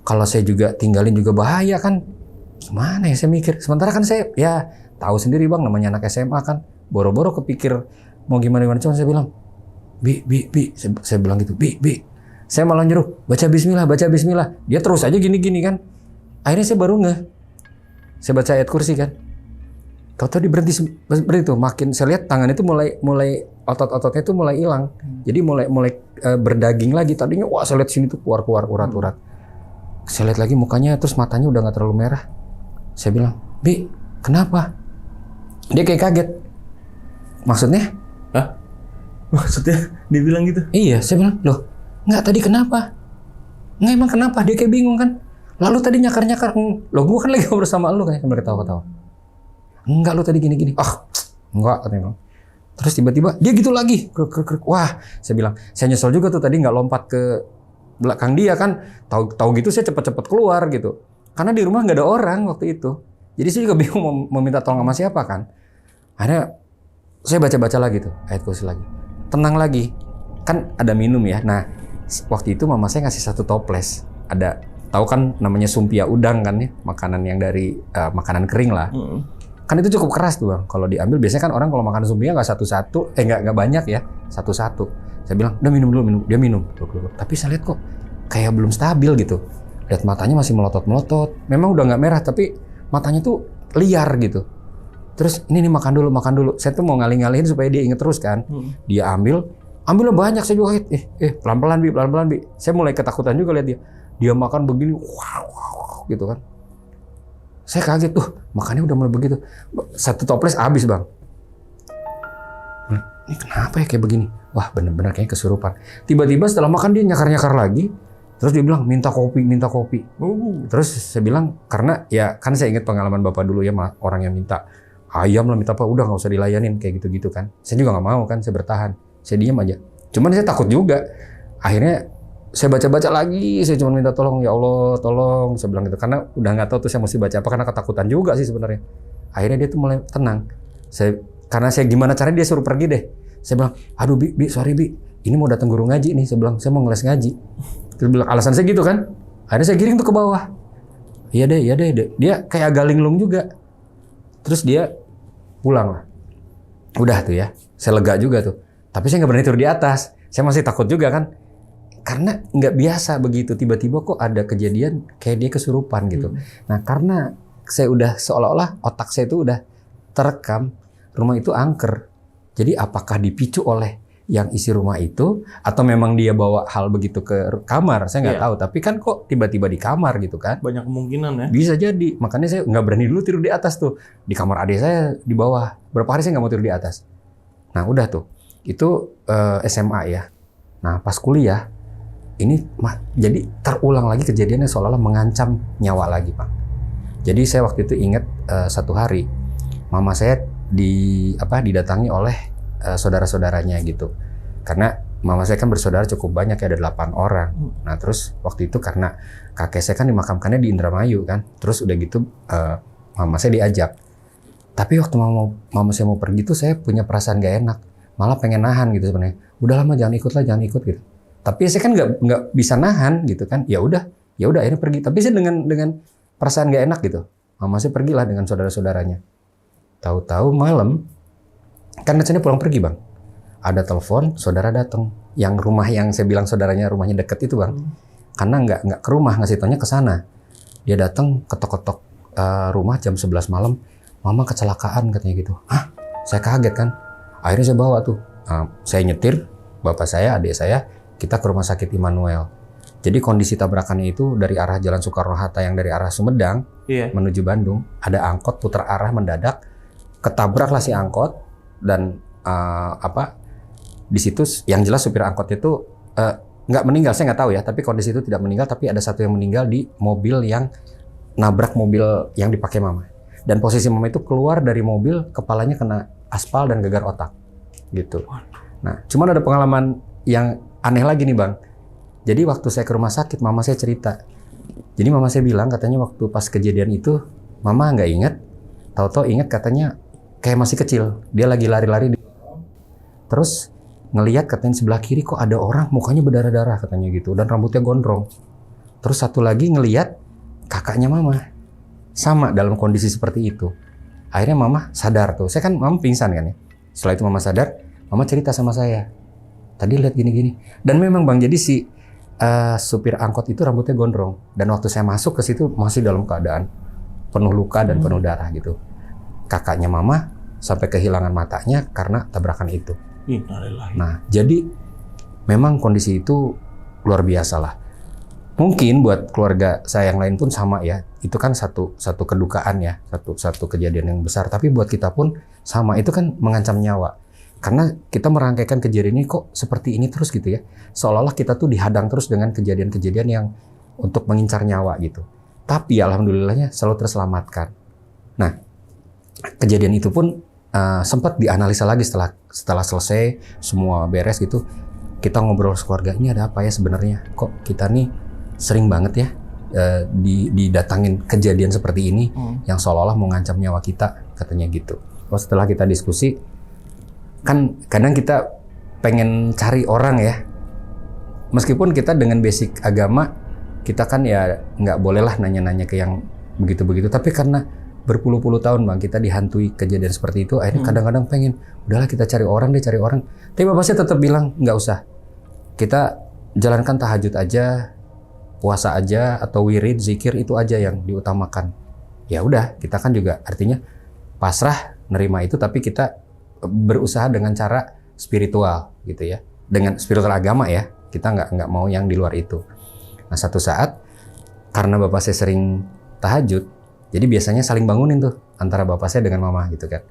Kalau saya juga tinggalin juga bahaya kan. Gimana ya saya mikir. Sementara kan saya, ya tahu sendiri bang, namanya anak SMA kan, boro-boro kepikir mau gimana, cuma saya bilang, Bi, saya bilang gitu, Bi, saya malah nyuruh, baca bismillah, dia terus aja gini-gini kan, akhirnya saya baru saya baca ayat kursi kan, tahu-tahu dia berhenti itu, makin saya lihat tangan itu mulai otot-ototnya itu mulai hilang, jadi mulai berdaging lagi, tadinya wah saya lihat sini tuh keluar urat-urat, saya lihat lagi mukanya, terus matanya udah nggak terlalu merah, Saya bilang, Bi, kenapa? Dia kayak kaget. Maksudnya? Hah? Maksudnya dia bilang gitu? Iya, saya bilang, loh, nggak tadi kenapa? Nggak emang kenapa? Dia kayak bingung kan. Lalu tadi nyakar-nyakar, loh gue kan lagi ngobrol sama lu kan, sambil ketawa-ketawa. Enggak, lu tadi gini-gini. Enggak, katanya. Terus tiba-tiba dia gitu lagi. Wah, saya bilang, saya nyesel juga tuh tadi nggak lompat ke belakang dia kan. Tahu gitu saya cepet-cepet keluar gitu. Karena di rumah nggak ada orang waktu itu. Jadi saya juga bingung mau minta tolong sama siapa kan. Akhirnya saya baca-baca lagi tuh, ayat kursi lagi. Tenang lagi, kan ada minum ya. Nah, waktu itu mama saya ngasih 1 toples. Ada, tahu kan namanya sumpia udang kan ya, makanan yang dari makanan kering lah. Kan itu cukup keras tuh Bang. Kalau diambil biasanya kan orang kalau makan sumpia nggak satu-satu, nggak banyak ya, satu-satu. Saya bilang, udah minum dulu, minum. Dia minum. Tapi saya lihat kok kayak belum stabil gitu. Lihat matanya masih melotot-melotot. Memang udah nggak merah, tapi matanya tuh liar gitu. Terus ini nih makan dulu. Saya tuh mau ngalih-ngalihin supaya dia inget terus kan. Dia ambilnya banyak. Saya juga pelan-pelan Bi. Saya mulai ketakutan juga lihat dia. Dia makan begini, wow gitu kan. Saya kaget tuh, makannya udah mulai begitu. 1 toples habis Bang. Ini kenapa ya kayak begini? Wah bener-bener kayaknya kesurupan. Tiba-tiba setelah makan dia nyakar-nyakar lagi. Terus dia bilang minta kopi. Terus saya bilang karena ya kan saya ingat pengalaman Bapak dulu ya, orang yang minta ayam lah, minta apa, udah nggak usah dilayanin kayak gitu-gitu kan. Saya juga nggak mau kan, saya bertahan, saya diam aja. Cuman saya takut juga. Akhirnya saya baca-baca lagi, saya cuma minta tolong, ya Allah tolong, saya bilang gitu. Karena udah nggak tahu tuh saya mesti baca apa, karena ketakutan juga sih sebenarnya. Akhirnya dia tuh mulai tenang. Karena saya gimana caranya dia suruh pergi deh. Saya bilang, aduh Bi, sorry Bi, ini mau datang guru ngaji nih. Saya bilang, saya mau ngeles ngaji. Terus bilang, alasan saya gitu kan. Akhirnya saya giring tuh ke bawah. Iya deh. Dia kayak agak linglung juga. Terus dia pulang lah. Udah tuh ya, saya lega juga tuh. Tapi saya nggak berani turun di atas. Saya masih takut juga kan. Karena nggak biasa begitu. Tiba-tiba kok ada kejadian kayak dia kesurupan gitu. Nah karena saya udah seolah-olah otak saya itu udah terekam. Rumah itu angker. Jadi apakah dipicu oleh yang isi rumah itu, atau memang dia bawa hal begitu ke kamar, saya nggak tahu. Tapi kan kok tiba-tiba di kamar gitu kan? Banyak kemungkinan ya. Bisa jadi. Makanya saya nggak berani dulu tidur di atas tuh. Di kamar adik saya di bawah. Berapa hari saya nggak mau tidur di atas. Nah udah tuh. Itu SMA ya. Nah pas kuliah, ini jadi terulang lagi kejadiannya seolah-olah mengancam nyawa lagi Pak. Jadi saya waktu itu ingat satu hari, mama saya didatangi oleh saudara-saudaranya gitu. Karena mama saya kan bersaudara cukup banyak ya, ada 8 orang. Nah terus waktu itu karena kakek saya kan dimakamkannya di Indramayu kan. Terus udah gitu mama saya diajak. Tapi waktu mama saya mau pergi tuh saya punya perasaan gak enak. Malah pengen nahan gitu sebenarnya. Udah lama jangan ikut gitu. Tapi saya kan nggak bisa nahan gitu kan. Ya udah akhirnya pergi. Tapi saya dengan perasaan gak enak gitu. Mama saya pergilah dengan saudara-saudaranya. Tahu-tahu malam, kan rencananya pulang pergi Bang. Ada telepon, saudara datang. Yang rumah yang saya bilang saudaranya rumahnya deket itu Bang. Karena nggak ke rumah, ngasih taunya ke sana. Dia datang ketok-ketok rumah jam 11 malam. Mama kecelakaan katanya gitu. Hah? Saya kaget kan. Akhirnya saya bawa tuh. Saya nyetir, bapak saya, adik saya, kita ke rumah sakit Immanuel. Jadi kondisi tabrakannya itu dari arah Jalan Soekarno-Hatta yang dari arah Sumedang menuju Bandung. Ada angkot putar arah mendadak. Ketabraklah si angkot dan di situ yang jelas supir angkot itu nggak meninggal, saya nggak tahu ya, tapi kondisi itu tidak meninggal, tapi ada satu yang meninggal di mobil yang nabrak mobil yang dipakai mama. Dan posisi mama itu keluar dari mobil, kepalanya kena aspal dan gegar otak gitu. Nah cuman ada pengalaman yang aneh lagi nih Bang. Jadi waktu saya ke rumah sakit, mama saya cerita. Jadi mama saya bilang katanya waktu pas kejadian itu mama nggak ingat, tahu-tahu ingat katanya kayak masih kecil, dia lagi lari-lari, terus ngelihat katanya sebelah kiri kok ada orang mukanya berdarah-darah katanya gitu, dan rambutnya gondrong. Terus satu lagi ngelihat kakaknya mama sama dalam kondisi seperti itu. Akhirnya mama sadar tuh, saya kan mama pingsan kan ya. Setelah itu mama sadar, mama cerita sama saya, tadi lihat gini-gini. Dan memang Bang, jadi si supir angkot itu rambutnya gondrong, dan waktu saya masuk ke situ masih dalam keadaan penuh luka dan penuh darah gitu. Kakaknya mama sampai kehilangan matanya karena tabrakan itu. Nah, jadi memang kondisi itu luar biasa lah. Mungkin buat keluarga saya yang lain pun sama ya. Itu kan satu kedukaan ya, satu kejadian yang besar. Tapi buat kita pun sama. Itu kan mengancam nyawa. Karena kita merangkaikan kejadian ini kok seperti ini terus gitu ya. Seolah-olah kita tuh dihadang terus dengan kejadian-kejadian yang untuk mengincar nyawa gitu. Tapi alhamdulillahnya selalu terselamatkan. Nah, kejadian itu pun sempat dianalisa lagi setelah selesai semua beres gitu. Kita ngobrol sekeluarga, ini ada apa ya sebenarnya? Kok kita nih sering banget ya didatangin kejadian seperti ini yang seolah-olah mau ngancam nyawa kita, katanya gitu. Setelah kita diskusi, kan kadang kita pengen cari orang ya. Meskipun kita dengan basic agama, kita kan ya nggak bolehlah nanya-nanya ke yang begitu-begitu. Tapi karena berpuluh-puluh tahun Bang, kita dihantui kejadian seperti itu, akhirnya kadang-kadang pengen, udahlah kita cari orang. Tapi bapak saya tetap bilang, nggak usah. Kita jalankan tahajud aja, puasa aja, atau wirid, zikir, itu aja yang diutamakan. Ya udah, kita kan juga artinya pasrah nerima itu, tapi kita berusaha dengan cara spiritual gitu ya, dengan spiritual agama ya. Kita nggak mau yang di luar itu. Nah, satu saat karena bapak saya sering tahajud, jadi biasanya saling bangunin tuh antara bapak saya dengan mama gitu kan.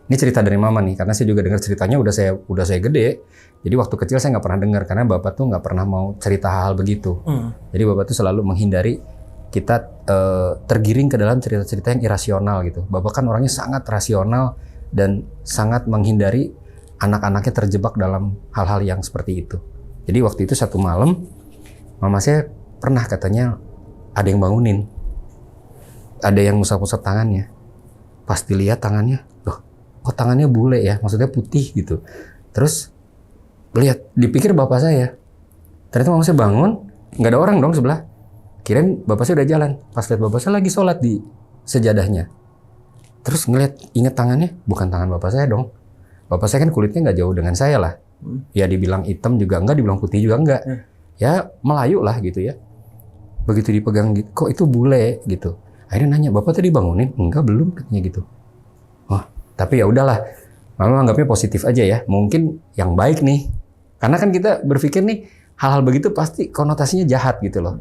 Ini cerita dari mama nih, karena saya juga dengar ceritanya udah saya gede. Jadi waktu kecil saya nggak pernah dengar karena bapak tuh nggak pernah mau cerita hal begitu. Jadi bapak tuh selalu menghindari kita tergiring ke dalam cerita-cerita yang irasional gitu. Bapak kan orangnya sangat rasional dan sangat menghindari anak-anaknya terjebak dalam hal-hal yang seperti itu. Jadi waktu itu satu malam, mama saya pernah katanya ada yang bangunin, ada yang ngusap-ngusap tangannya. Pas dilihat tangannya, loh, kok tangannya bule ya, maksudnya putih gitu. Terus dipikir bapak saya. Ternyata mama saya bangun, nggak ada orang dong sebelah. Kirain bapak saya udah jalan. Pas lihat bapak saya lagi sholat di sejadahnya. Terus ingat tangannya, bukan tangan bapak saya dong. Bapak saya kan kulitnya nggak jauh dengan saya lah. Ya dibilang hitam juga enggak, dibilang putih juga enggak. Ya Melayu lah gitu ya. Begitu dipegang gitu, kok itu bule gitu. Akhirnya nanya, bapak tadi bangunin? Enggak, belum, katanya gitu. Oh, tapi ya udahlah. Mama anggapnya positif aja ya. Mungkin yang baik nih. Karena kan kita berpikir nih, hal-hal begitu pasti konotasinya jahat gitu loh.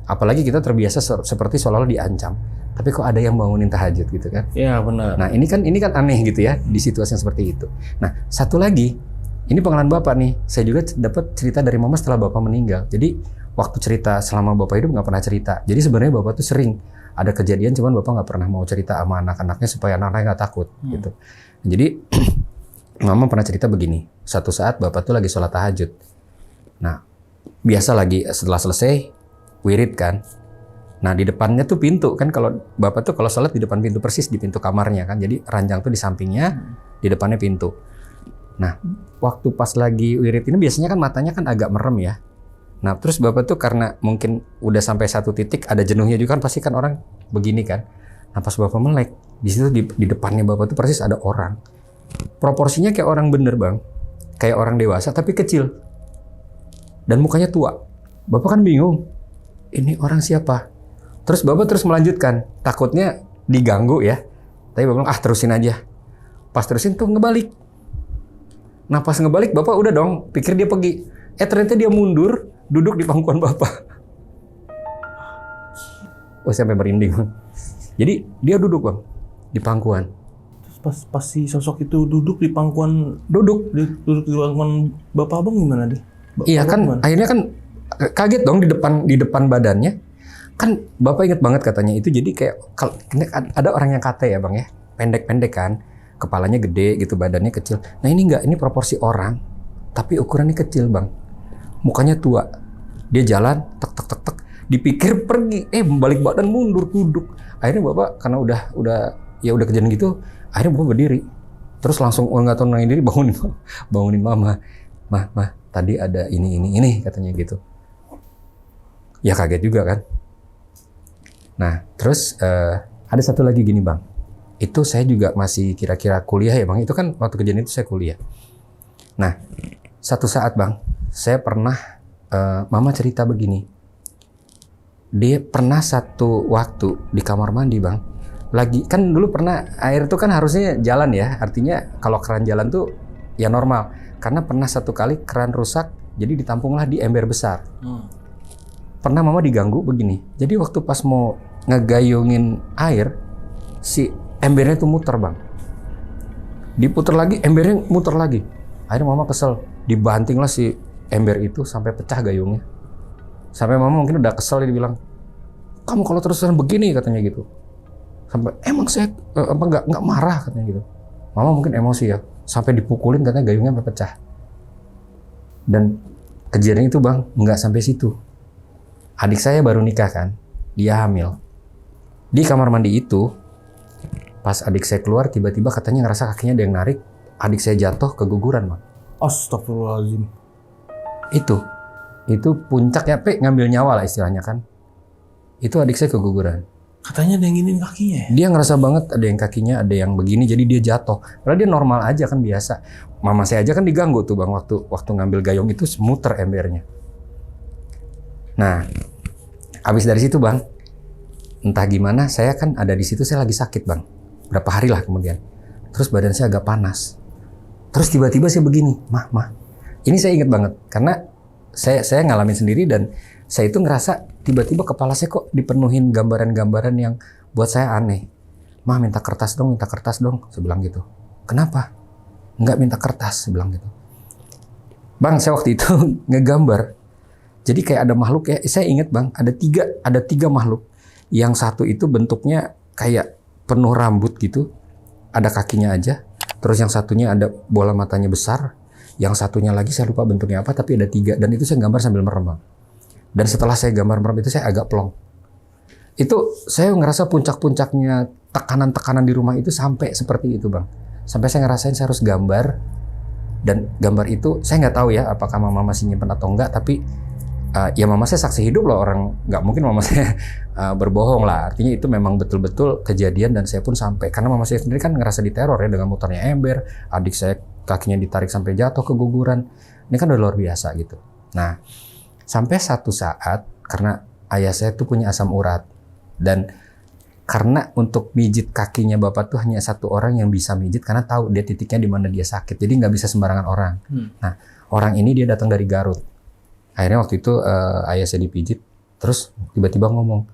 Apalagi kita terbiasa seperti seolah-olah diancam. Tapi kok ada yang bangunin tahajud gitu kan? Iya benar. Nah ini kan aneh gitu ya di situasi yang seperti itu. Nah satu lagi, ini pengalaman bapak nih. Saya juga dapat cerita dari mama setelah bapak meninggal. Jadi waktu cerita selama bapak hidup nggak pernah cerita. Jadi sebenarnya bapak tuh sering ada kejadian, cuman bapak nggak pernah mau cerita sama anak-anaknya supaya anak-anaknya nggak takut gitu. Jadi mama pernah cerita begini. Satu saat bapak tuh lagi sholat tahajud. Nah biasa lagi setelah selesai wirid kan. Nah di depannya tuh pintu kan, kalau bapak tuh kalau sholat di depan pintu persis di pintu kamarnya kan. Jadi ranjang tuh di sampingnya, di depannya pintu. Nah waktu pas lagi wirid ini biasanya kan matanya kan agak merem ya. Nah terus bapak tuh karena mungkin udah sampai satu titik ada jenuhnya juga kan, pasti kan orang begini kan. Nah pas bapak melek, di situ di depannya bapak tuh persis ada orang. Proporsinya kayak orang bener bang, kayak orang dewasa tapi kecil. Dan mukanya tua. Bapak kan bingung, ini orang siapa? Terus bapak terus melanjutkan, takutnya diganggu ya. Tapi bapak bilang, terusin aja. Pas terusin tuh ngebalik. Nah pas ngebalik bapak udah dong, pikir dia pergi. Ternyata dia mundur, duduk di pangkuan bapak. Oh sampai merinding. Jadi dia duduk bang, di pangkuan. Terus pas si sosok itu duduk di pangkuan, duduk di pangkuan bapak abang gimana deh? Iya kan, gimana? Akhirnya kan kaget dong di depan badannya. Kan bapak ingat banget katanya itu, jadi kayak ada orang yang kate ya bang ya, pendek-pendek kan, kepalanya gede gitu, badannya kecil. Nah ini enggak, ini proporsi orang, tapi ukurannya kecil bang, mukanya tua. Dia jalan, tek, dipikir pergi, balik badan mundur, duduk. Akhirnya bapak karena udah kejadian gitu, akhirnya bapak berdiri, terus langsung nggak tahu nangin diri, bangunin mama, mah tadi ada ini katanya gitu. Ya kaget juga kan. Nah, terus ada satu lagi gini bang, itu saya juga masih kira-kira kuliah ya bang, itu kan waktu kejadian itu saya kuliah. Nah, satu saat bang, saya pernah, mama cerita begini, dia pernah satu waktu di kamar mandi bang, lagi kan dulu pernah air tuh kan harusnya jalan ya, artinya kalau keran jalan tuh ya normal, karena pernah satu kali keran rusak, jadi ditampunglah di ember besar. pernah mama diganggu begini. Jadi waktu pas mau ngegayungin air, si embernya itu muter bang. Diputer lagi, embernya muter lagi. Akhirnya mama kesel, dibanting lah si ember itu sampai pecah gayungnya. Sampai mama mungkin udah kesel, dia bilang, kamu kalau terus-terusan begini katanya gitu. Sampai emang saya nggak marah katanya gitu. Mama mungkin emosi ya, sampai dipukulin katanya gayungnya sampai pecah. Dan kejadian itu bang nggak sampai situ. Adik saya baru nikah kan, dia hamil. Di kamar mandi itu, pas adik saya keluar tiba-tiba katanya ngerasa kakinya ada yang narik, adik saya jatuh keguguran bang. Astagfirullahaladzim. Itu puncaknya, ngambil nyawa lah istilahnya kan. Itu adik saya keguguran. Katanya ada yang giniin kakinya ya? Dia ngerasa banget ada yang kakinya ada yang begini, jadi dia jatuh. Padahal dia normal aja kan, biasa. Mama saya aja kan diganggu tuh bang waktu ngambil gayung itu muter embernya. Nah, abis dari situ bang, entah gimana saya kan ada di situ, saya lagi sakit bang, berapa hari lah kemudian. Terus badan saya agak panas. Terus tiba-tiba saya begini, mah. Ini saya ingat banget karena saya ngalamin sendiri dan saya itu ngerasa tiba-tiba kepala saya kok dipenuhin gambaran-gambaran yang buat saya aneh. Mah minta kertas dong, saya bilang gitu. Kenapa? Enggak minta kertas, saya bilang gitu. Bang, saya waktu itu ngegambar. Jadi kayak ada makhluk ya, saya ingat bang, ada tiga makhluk. Yang satu itu bentuknya kayak penuh rambut gitu, ada kakinya aja. Terus yang satunya ada bola matanya besar. Yang satunya lagi saya lupa bentuknya apa, tapi ada 3. Dan itu saya gambar sambil merem. Dan setelah saya gambar merem itu saya agak plong. Itu saya ngerasa puncak-puncaknya tekanan-tekanan di rumah itu sampai seperti itu bang. Sampai saya ngerasain saya harus gambar. Dan gambar itu saya nggak tahu ya apakah mama masih nyimpen atau enggak, tapi ya mama saya saksi hidup loh, orang nggak mungkin mama saya berbohong lah. Artinya itu memang betul-betul kejadian dan saya pun sampai, karena mama saya sendiri kan ngerasa diteror ya dengan muternya ember, adik saya kakinya ditarik sampai jatuh keguguran. Ini kan udah luar biasa gitu. Nah, sampai satu saat karena ayah saya tuh punya asam urat dan karena untuk mijit kakinya bapak tuh hanya satu orang yang bisa mijit karena tahu dia titiknya di mana dia sakit, jadi nggak bisa sembarangan orang. Nah, orang ini dia datang dari Garut. Akhirnya waktu itu ayah saya dipijit, terus tiba-tiba ngomong,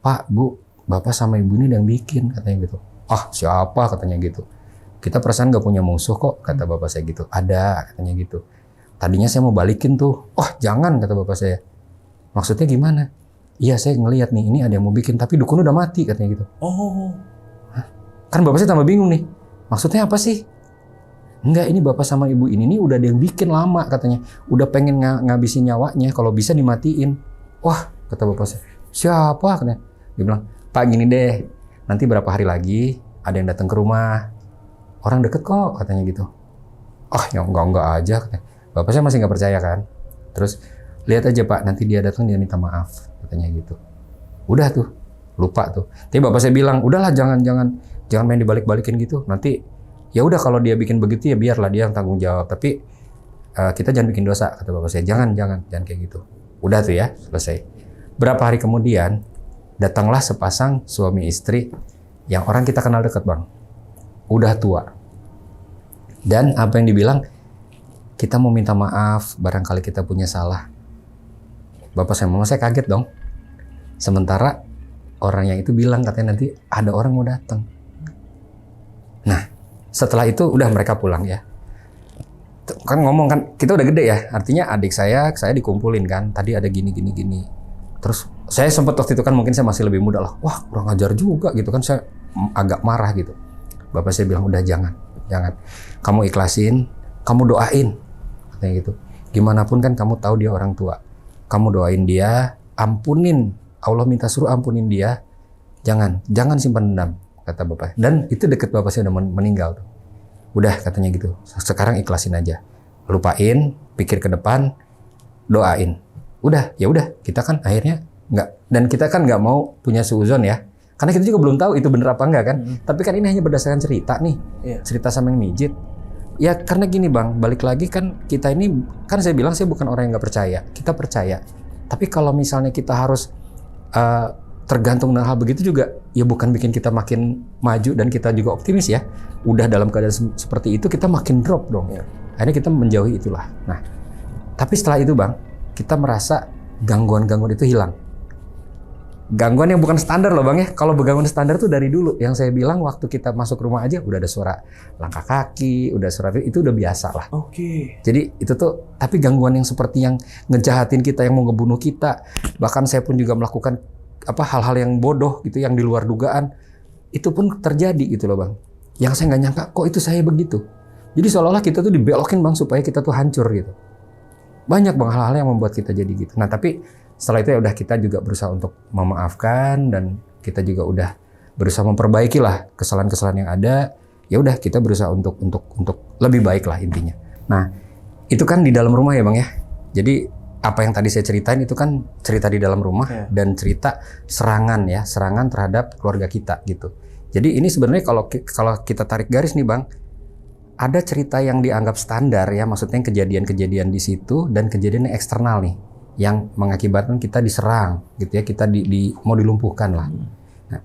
Pak, Bu, Bapak sama Ibu ini yang bikin, katanya gitu. Ah, siapa, katanya gitu. Kita perasaan gak punya musuh kok, kata bapak saya gitu. Ada, katanya gitu. Tadinya saya mau balikin tuh. Oh, jangan, kata bapak saya. Maksudnya gimana? Iya, saya ngelihat nih, ini ada yang mau bikin, tapi dukun udah mati, katanya gitu. Oh. Hah? Kan bapak saya tambah bingung nih. Maksudnya apa sih? Enggak, ini bapak sama ibu ini nih udah ada yang bikin lama, katanya. Udah pengen ngabisin nyawanya, kalau bisa dimatiin. Wah, kata bapak saya. Siapa, katanya. Dia bilang, Pak gini deh, nanti berapa hari lagi ada yang datang ke rumah. Orang deket kok, katanya gitu. Ah, ya enggak aja, katanya. Bapak saya masih nggak percaya kan. Terus, lihat aja Pak, nanti dia datang dia minta maaf, katanya gitu. Udah tuh, lupa tuh. Tapi bapak saya bilang, udahlah jangan main dibalik-balikin gitu. Nanti ya udah kalau dia bikin begitu ya biarlah dia yang tanggung jawab. Tapi kita jangan bikin dosa, kata bapak saya. Jangan kayak gitu. Udah tuh ya, selesai. Berapa hari kemudian datanglah sepasang suami istri yang orang kita kenal dekat bang. Udah tua. Dan apa yang dibilang, kita mau minta maaf barangkali kita punya salah. Bapak saya, mama saya kaget dong. Sementara orang yang itu bilang katanya nanti ada orang mau datang. Nah, setelah itu udah mereka pulang ya. Kan ngomong kan, kita udah gede ya. Artinya adik saya dikumpulin kan. Tadi ada gini. Terus saya sempat waktu itu kan mungkin saya masih lebih muda lah. Wah, kurang ajar juga gitu kan, saya agak marah gitu. Bapak saya bilang udah jangan. Kamu ikhlasin, kamu doain. Katanya gitu. Gimana pun kan kamu tahu dia orang tua. Kamu doain dia, ampunin. Allah minta suruh ampunin dia. Jangan simpan dendam, kata bapak. Dan itu deket bapak saya udah meninggal tuh. Udah katanya gitu. Sekarang ikhlasin aja. Lupain, pikir ke depan, doain. Udah, ya udah. Kita kan akhirnya nggak, dan kita kan nggak mau punya suuzon ya. Karena kita juga belum tahu itu bener apa enggak kan. Tapi kan ini hanya berdasarkan cerita nih. Cerita sama yang mijit. Ya karena gini bang, balik lagi kan kita ini, kan saya bilang saya bukan orang yang nggak percaya. Kita percaya. Tapi kalau misalnya kita harus tergantung dengan hal begitu juga, ya bukan bikin kita makin maju dan kita juga optimis ya. Udah dalam keadaan seperti itu kita makin drop dong. Akhirnya kita menjauhi itulah. Nah, tapi setelah itu bang, kita merasa gangguan-gangguan itu hilang. Gangguan yang bukan standar loh Bang ya. Kalau gangguan standar tuh dari dulu. Yang saya bilang waktu kita masuk rumah aja udah ada suara langkah kaki, udah suara itu udah biasa lah. Oke. Jadi itu tuh, tapi gangguan yang seperti yang ngejahatin kita, yang mau ngebunuh kita, bahkan saya pun juga melakukan hal-hal yang bodoh gitu, yang di luar dugaan, itu pun terjadi gitu loh Bang. Yang saya nggak nyangka, kok itu saya begitu. Jadi seolah-olah kita tuh dibelokin Bang supaya kita tuh hancur gitu. Banyak Bang hal-hal yang membuat kita jadi gitu. Nah tapi setelah itu ya udah kita juga berusaha untuk memaafkan dan kita juga udah berusaha memperbaiki lah kesalahan-kesalahan yang ada. Ya udah kita berusaha untuk lebih baik lah intinya. Nah itu kan di dalam rumah ya Bang ya. Jadi apa yang tadi saya ceritain itu kan cerita di dalam rumah dan cerita serangan terhadap keluarga kita gitu. Jadi ini sebenarnya kalau kita tarik garis nih Bang, ada cerita yang dianggap standar ya, maksudnya kejadian-kejadian di situ dan kejadian yang eksternal nih, yang mengakibatkan kita diserang gitu ya, kita mau dilumpuhkan lah. Nah,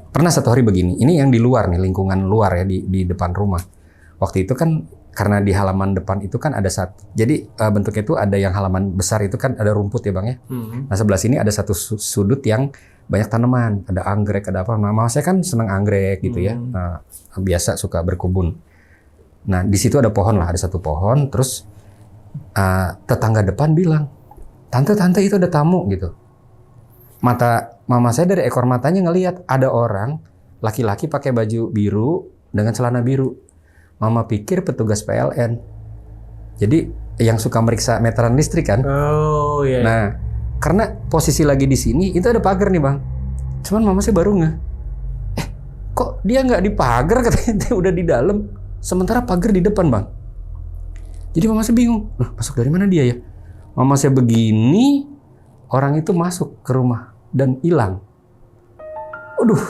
pernah satu hari begini, ini yang di luar nih, lingkungan luar ya, di depan rumah. Waktu itu kan karena di halaman depan itu kan ada jadi bentuknya itu ada yang halaman besar itu kan ada rumput ya Bang ya. Nah sebelah sini ada satu sudut yang banyak tanaman, ada anggrek, ada apa. Nah saya kan seneng anggrek gitu ya, biasa suka berkebun. Nah di situ ada pohon lah, ada satu pohon, terus tetangga depan bilang, Tante itu ada tamu gitu. Mata mama saya dari ekor matanya ngelihat ada orang laki-laki pakai baju biru dengan celana biru. Mama pikir petugas PLN. Jadi yang suka meriksa meteran listrik kan. Oh iya. Nah karena posisi lagi di sini itu ada pagar nih Bang. Cuman mama saya baru nggak. Kok dia nggak di pagar katanya udah di dalam. Sementara pagar di depan Bang. Jadi mama saya bingung. Masuk dari mana dia ya? Mama saya begini, orang itu masuk ke rumah dan hilang. Aduh,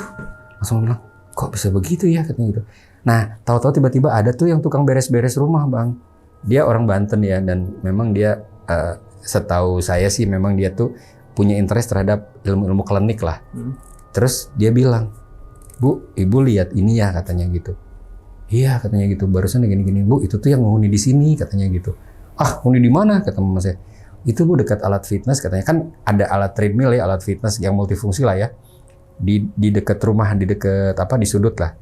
langsung bilang, kok bisa begitu ya katanya gitu. Nah, tahu-tahu tiba-tiba ada tuh yang tukang beres-beres rumah Bang. Dia orang Banten ya, dan memang dia setahu saya sih memang dia tuh punya interest terhadap ilmu-ilmu klinik lah. Terus dia bilang, Bu, Ibu lihat ini ya katanya gitu. Iya katanya gitu, barusan gini-gini Bu, itu tuh yang menghuni di sini katanya gitu. Ah, menghuni di mana kata mama saya. Itu Bu dekat alat fitness katanya, kan ada alat treadmill ya, alat fitness yang multifungsi lah ya. Di dekat rumah, di dekat di sudut lah.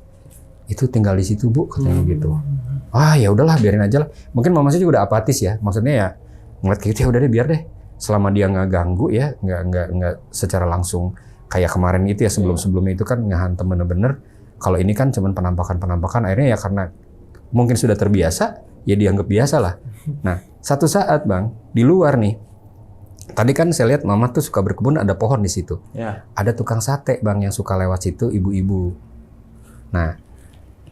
Itu tinggal di situ Bu katanya gitu. Ah ya udahlah biarin aja lah. Mungkin mama saya juga udah apatis ya. Maksudnya ya ngeliat kayak gitu ya udah deh biar deh. Selama dia nggak ganggu ya, nggak secara langsung kayak kemarin itu ya, sebelumnya itu kan ngehantem bener-bener. Kalau ini kan cuman penampakan akhirnya ya karena mungkin sudah terbiasa ya dianggap biasa lah. Nah satu saat Bang di luar nih, tadi kan saya lihat mama tuh suka berkebun, ada pohon di situ. Ada tukang sate Bang yang suka lewat situ, ibu-ibu. Nah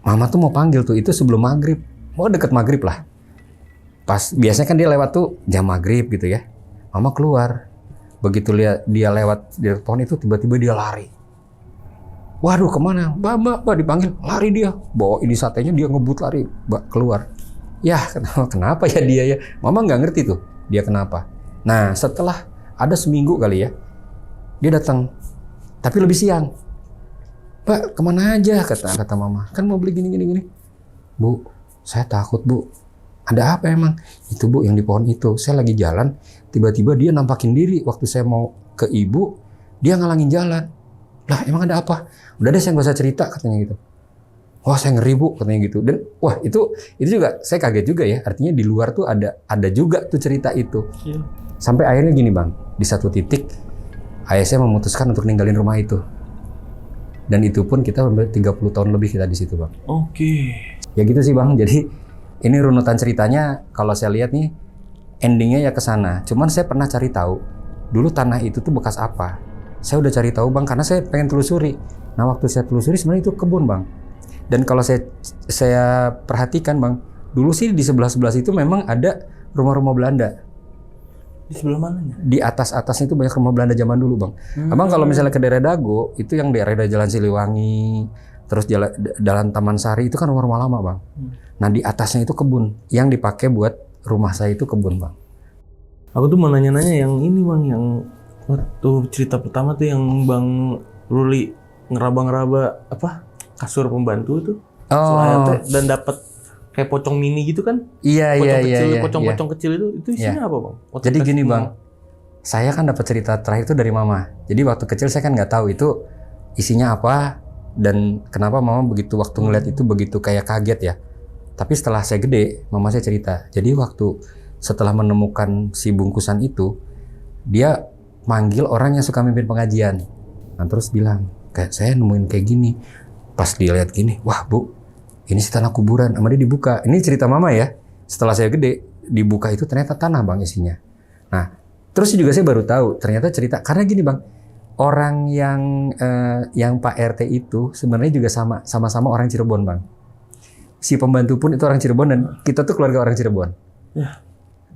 mama tuh mau panggil tuh, itu sebelum maghrib, mau deket maghrib lah. Pas biasanya kan dia lewat tuh jam maghrib gitu ya. Mama keluar, begitu lihat dia lewat di pohon itu tiba-tiba dia lari. Waduh kemana? Mbak dipanggil, lari dia. Bawa ini satenya dia ngebut lari, Mbak keluar. Ya kenapa ya dia ya? Mama nggak ngerti tuh dia kenapa. Nah setelah ada seminggu kali ya, dia datang, tapi lebih siang. Mbak kemana aja kata mama, kan mau beli gini. Bu, saya takut Bu. Ada apa emang? Itu Bu yang di pohon itu. Saya lagi jalan, tiba-tiba dia nampakin diri. Waktu saya mau ke ibu, dia ngalangin jalan. Lah emang ada apa? Udah deh saya nggak usah cerita katanya gitu. Wah saya ngeri Bu katanya gitu. Dan wah itu juga saya kaget juga ya. Artinya di luar tuh ada juga tuh cerita itu. Sampai akhirnya gini Bang, di satu titik ayah saya memutuskan untuk ninggalin rumah itu. Dan itu pun kita 30 tahun lebih kita di situ Bang. Oke. Ya gitu sih Bang. Jadi ini runutan ceritanya kalau saya lihat nih endingnya ya ke sana. Cuman saya pernah cari tahu dulu tanah itu tuh bekas apa. Saya udah cari tahu Bang karena saya pengen telusuri. Nah waktu saya telusuri sebenarnya itu kebun Bang. Dan kalau saya perhatikan Bang, dulu sih di sebelah itu memang ada rumah-rumah Belanda. Di sebelah mananya? Di atasnya itu banyak rumah Belanda zaman dulu Bang. Abang kalau misalnya ke daerah Dago, itu yang daerah Jalan Siliwangi, terus jalan Taman Sari itu kan rumah-rumah lama Bang. Nah di atasnya itu kebun, yang dipakai buat rumah saya itu kebun Bang. Aku tuh mau nanya-nanya yang ini Bang, yang waktu cerita pertama tuh yang Bang Ruli ngeraba-ngeraba kasur pembantu tuh. Dan dapat kayak pocong mini gitu kan? Iya. Pocong kecil itu isinya apa Bang? Jadi gini Bang, saya kan dapat cerita terakhir itu dari mama. Jadi waktu kecil saya kan nggak tahu itu isinya apa dan kenapa mama begitu waktu ngeliat itu begitu kayak kaget ya. Tapi setelah saya gede, mama saya cerita. Jadi waktu setelah menemukan si bungkusan itu, dia manggil orang yang suka mimpin pengajian. Nah terus bilang, kayak saya nemuin kayak gini. Pas dilihat gini, wah bu, ini sih tanah kuburan. Sama dia dibuka. Ini cerita mama ya. Setelah saya gede, dibuka itu ternyata tanah bang isinya. Nah terus juga saya baru tahu, ternyata cerita. Karena gini bang, orang yang Pak RT itu sebenarnya juga sama-sama orang Cirebon bang. Si pembantu pun itu orang Cirebon dan kita tuh keluarga orang Cirebon. Ya.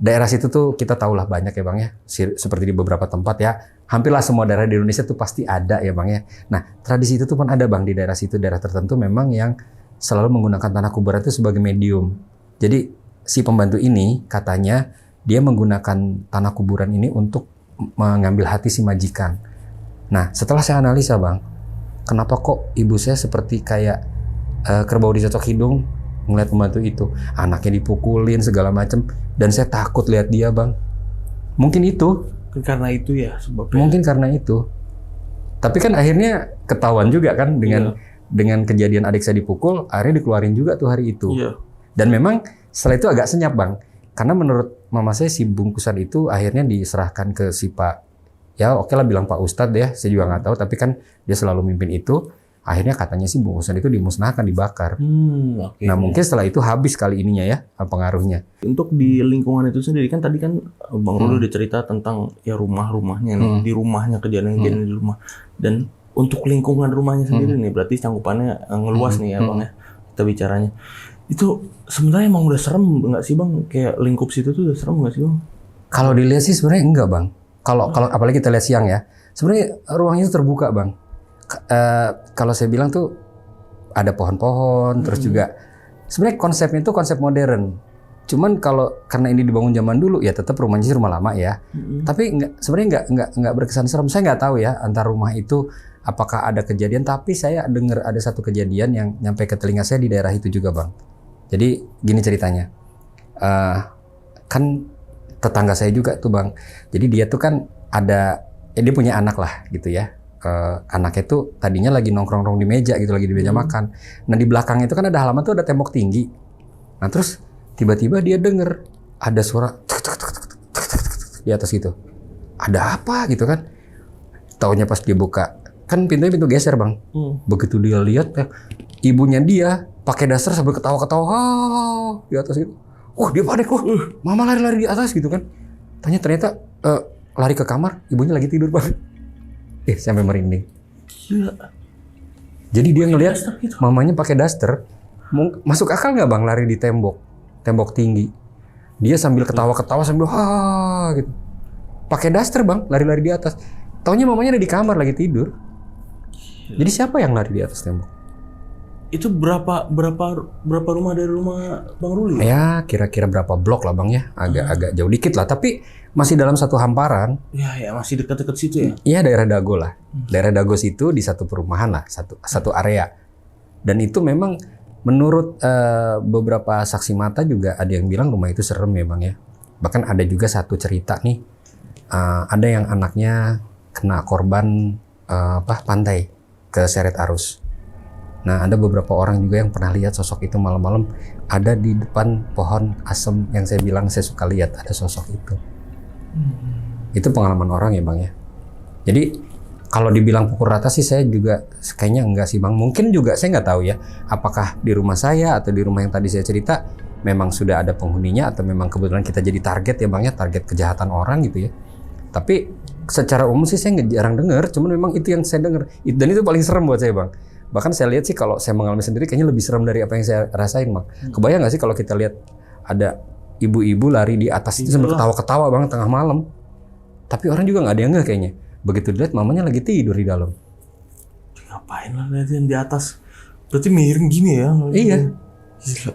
Daerah situ tuh kita tahulah banyak ya bang ya. Seperti di beberapa tempat ya. Hampirlah semua daerah di Indonesia tuh pasti ada ya bang ya. Nah tradisi itu tuh pun ada bang di daerah situ. Daerah tertentu memang yang selalu menggunakan tanah kuburan itu sebagai medium. Jadi si pembantu ini katanya dia menggunakan tanah kuburan ini untuk mengambil hati si majikan. Nah setelah saya analisa bang. Kenapa kok ibu saya seperti kayak kerbau dicocok hidung ngeliat pembantu itu, anaknya dipukulin segala macem, dan saya takut lihat dia bang. Mungkin itu. Karena itu ya sebabnya. Mungkin karena itu. Tapi kan akhirnya ketahuan juga kan dengan kejadian adik saya dipukul, akhirnya dikeluarin juga tuh hari itu. Iya. Dan memang setelah itu agak senyap bang, karena menurut mama saya si bungkusan itu akhirnya diserahkan ke si Pak. Ya oke lah bilang Pak Ustadz ya, saya juga nggak tahu, tapi kan dia selalu mimpin itu. Akhirnya katanya sih bungkusan itu dimusnahkan, dibakar. Okay. Nah mungkin setelah itu habis kali ininya ya pengaruhnya. Untuk di lingkungan itu sendiri kan tadi kan Bang Ruli udah cerita tentang ya rumahnya nih, di rumahnya kejadian di rumah. Dan untuk lingkungan rumahnya sendiri nih berarti cangkupannya ngeluas nih ya Bang ya kita bicaranya. Itu sebenarnya emang udah serem nggak sih Bang? Kayak lingkup situ tuh udah serem nggak sih Bang? Kalau dilihat sih sebenarnya enggak Bang. Kalau apalagi kita lihat siang ya, sebenarnya ruangnya itu terbuka Bang. Kalau saya bilang tuh ada pohon-pohon, terus juga sebenarnya konsepnya itu konsep modern. Cuman kalau karena ini dibangun zaman dulu ya tetap rumahnya sih rumah lama ya. Tapi sebenarnya nggak berkesan serem. Saya nggak tahu ya antar rumah itu apakah ada kejadian. Tapi saya dengar ada satu kejadian yang nyampe ke telinga saya di daerah itu juga Bang. Jadi gini ceritanya, kan tetangga saya juga tuh Bang. Jadi dia tuh kan ada, dia punya anak lah gitu ya. Anaknya tuh tadinya lagi nongkrong di meja gitu, lagi di meja makan. Nah di belakangnya itu kan ada halaman tuh ada tembok tinggi. Nah terus tiba-tiba dia denger ada suara di atas gitu. Ada apa gitu kan? Taunya pas dia buka, kan pintunya pintu geser Bang. Begitu dia lihat, ibunya dia pakai daster sambil ketawa-ketawa di atas gitu. Dia panik, mama lari-lari di atas gitu kan. Ternyata lari ke kamar, ibunya lagi tidur Bang. Sampai merinding. Gila. Jadi dia ngelihat gitu. Mamanya pakai daster. Masuk akal nggak Bang lari di tembok tinggi. Dia sambil ketawa-ketawa sambil gitu. Pakai daster Bang, lari-lari di atas. Taunya mamanya ada di kamar lagi tidur. Jadi siapa yang lari di atas tembok? Itu berapa rumah dari rumah Bang Ruli? Ya kira-kira berapa blok lah Bang ya. Agak jauh dikit lah, tapi masih dalam satu hamparan. Ya masih dekat-dekat situ ya? Iya daerah Dago lah. Daerah Dago situ di satu perumahan lah, satu area. Dan itu memang menurut beberapa saksi mata juga ada yang bilang rumah itu serem ya Bang ya. Bahkan ada juga satu cerita nih, ada yang anaknya kena korban pantai keseret arus. Nah ada beberapa orang juga yang pernah lihat sosok itu malam-malam ada di depan pohon asem yang saya bilang saya suka lihat ada sosok itu. Itu pengalaman orang ya Bang ya. Jadi kalau dibilang pukul rata sih saya juga kayaknya enggak sih Bang. Mungkin juga saya nggak tahu ya apakah di rumah saya atau di rumah yang tadi saya cerita memang sudah ada penghuninya atau memang kebetulan kita jadi target ya Bang ya, target kejahatan orang gitu ya. Tapi secara umum sih saya jarang dengar, cuman memang itu yang saya dengar. Dan itu paling serem buat saya Bang. Bahkan saya lihat sih kalau saya mengalami sendiri kayaknya lebih serem dari apa yang saya rasain Bang. Kebayang nggak sih kalau kita lihat ada ibu-ibu lari di atas itu sambil ketawa-ketawa Bang tengah malam. Tapi orang juga nggak ada yang nggak kayaknya. Begitu dilihat mamanya lagi tidur di dalam. Ngapain lah liatin di atas? Berarti miring gini ya? Iya. Gila.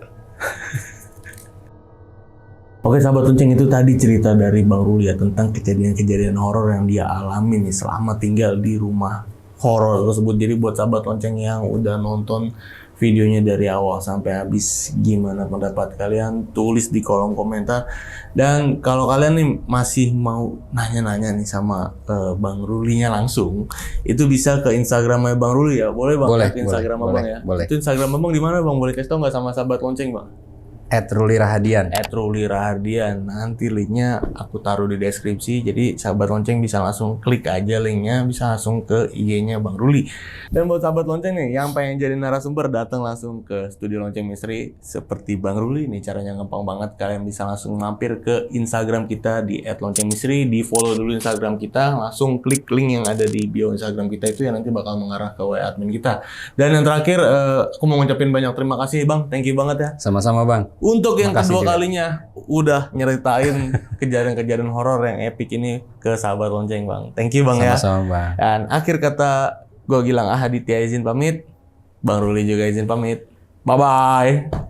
Oke sahabat Tunceng, itu tadi cerita dari Bang Ruli ya tentang kejadian-kejadian horor yang dia alami nih selama tinggal di rumah horor tersebut. Jadi buat sahabat lonceng yang udah nonton videonya dari awal sampai habis. Gimana pendapat kalian? Tulis di kolom komentar. Dan kalau kalian nih masih mau nanya-nanya nih sama Bang Rulinya langsung, itu bisa ke Instagramnya Bang Ruli ya. Boleh Bang? Boleh, Ke Instagram boleh, Abang ya. boleh. Itu Instagram Abang di mana Bang? Boleh kasih tau nggak sama sahabat lonceng Bang? @rulirahadian. @rulirahadian. Nanti linknya aku taruh di deskripsi. Jadi sahabat lonceng bisa langsung klik aja linknya, bisa langsung ke IG-nya Bang Ruli. Dan buat sahabat lonceng nih yang pengen jadi narasumber, datang langsung ke studio Lonceng Misteri seperti Bang Ruli. Nih caranya gampang banget. Kalian bisa langsung mampir ke Instagram kita di @loncengmisteri, di follow dulu Instagram kita, langsung klik link yang ada di bio Instagram kita itu yang nanti bakal mengarah ke WA admin kita. Dan yang terakhir, aku mau ngucapin banyak terima kasih Bang. Thank you banget ya. Sama-sama Bang. Untuk yang Makasih kedua juga. kalinya udah nyeritain kejadian-kejadian horor yang epic ini ke sahabat lonceng Bang. Thank you Bang ya. Sama-sama Bang. Dan akhir kata gue Gilang Ahaditya izin pamit. Bang Ruli juga izin pamit. Bye-bye.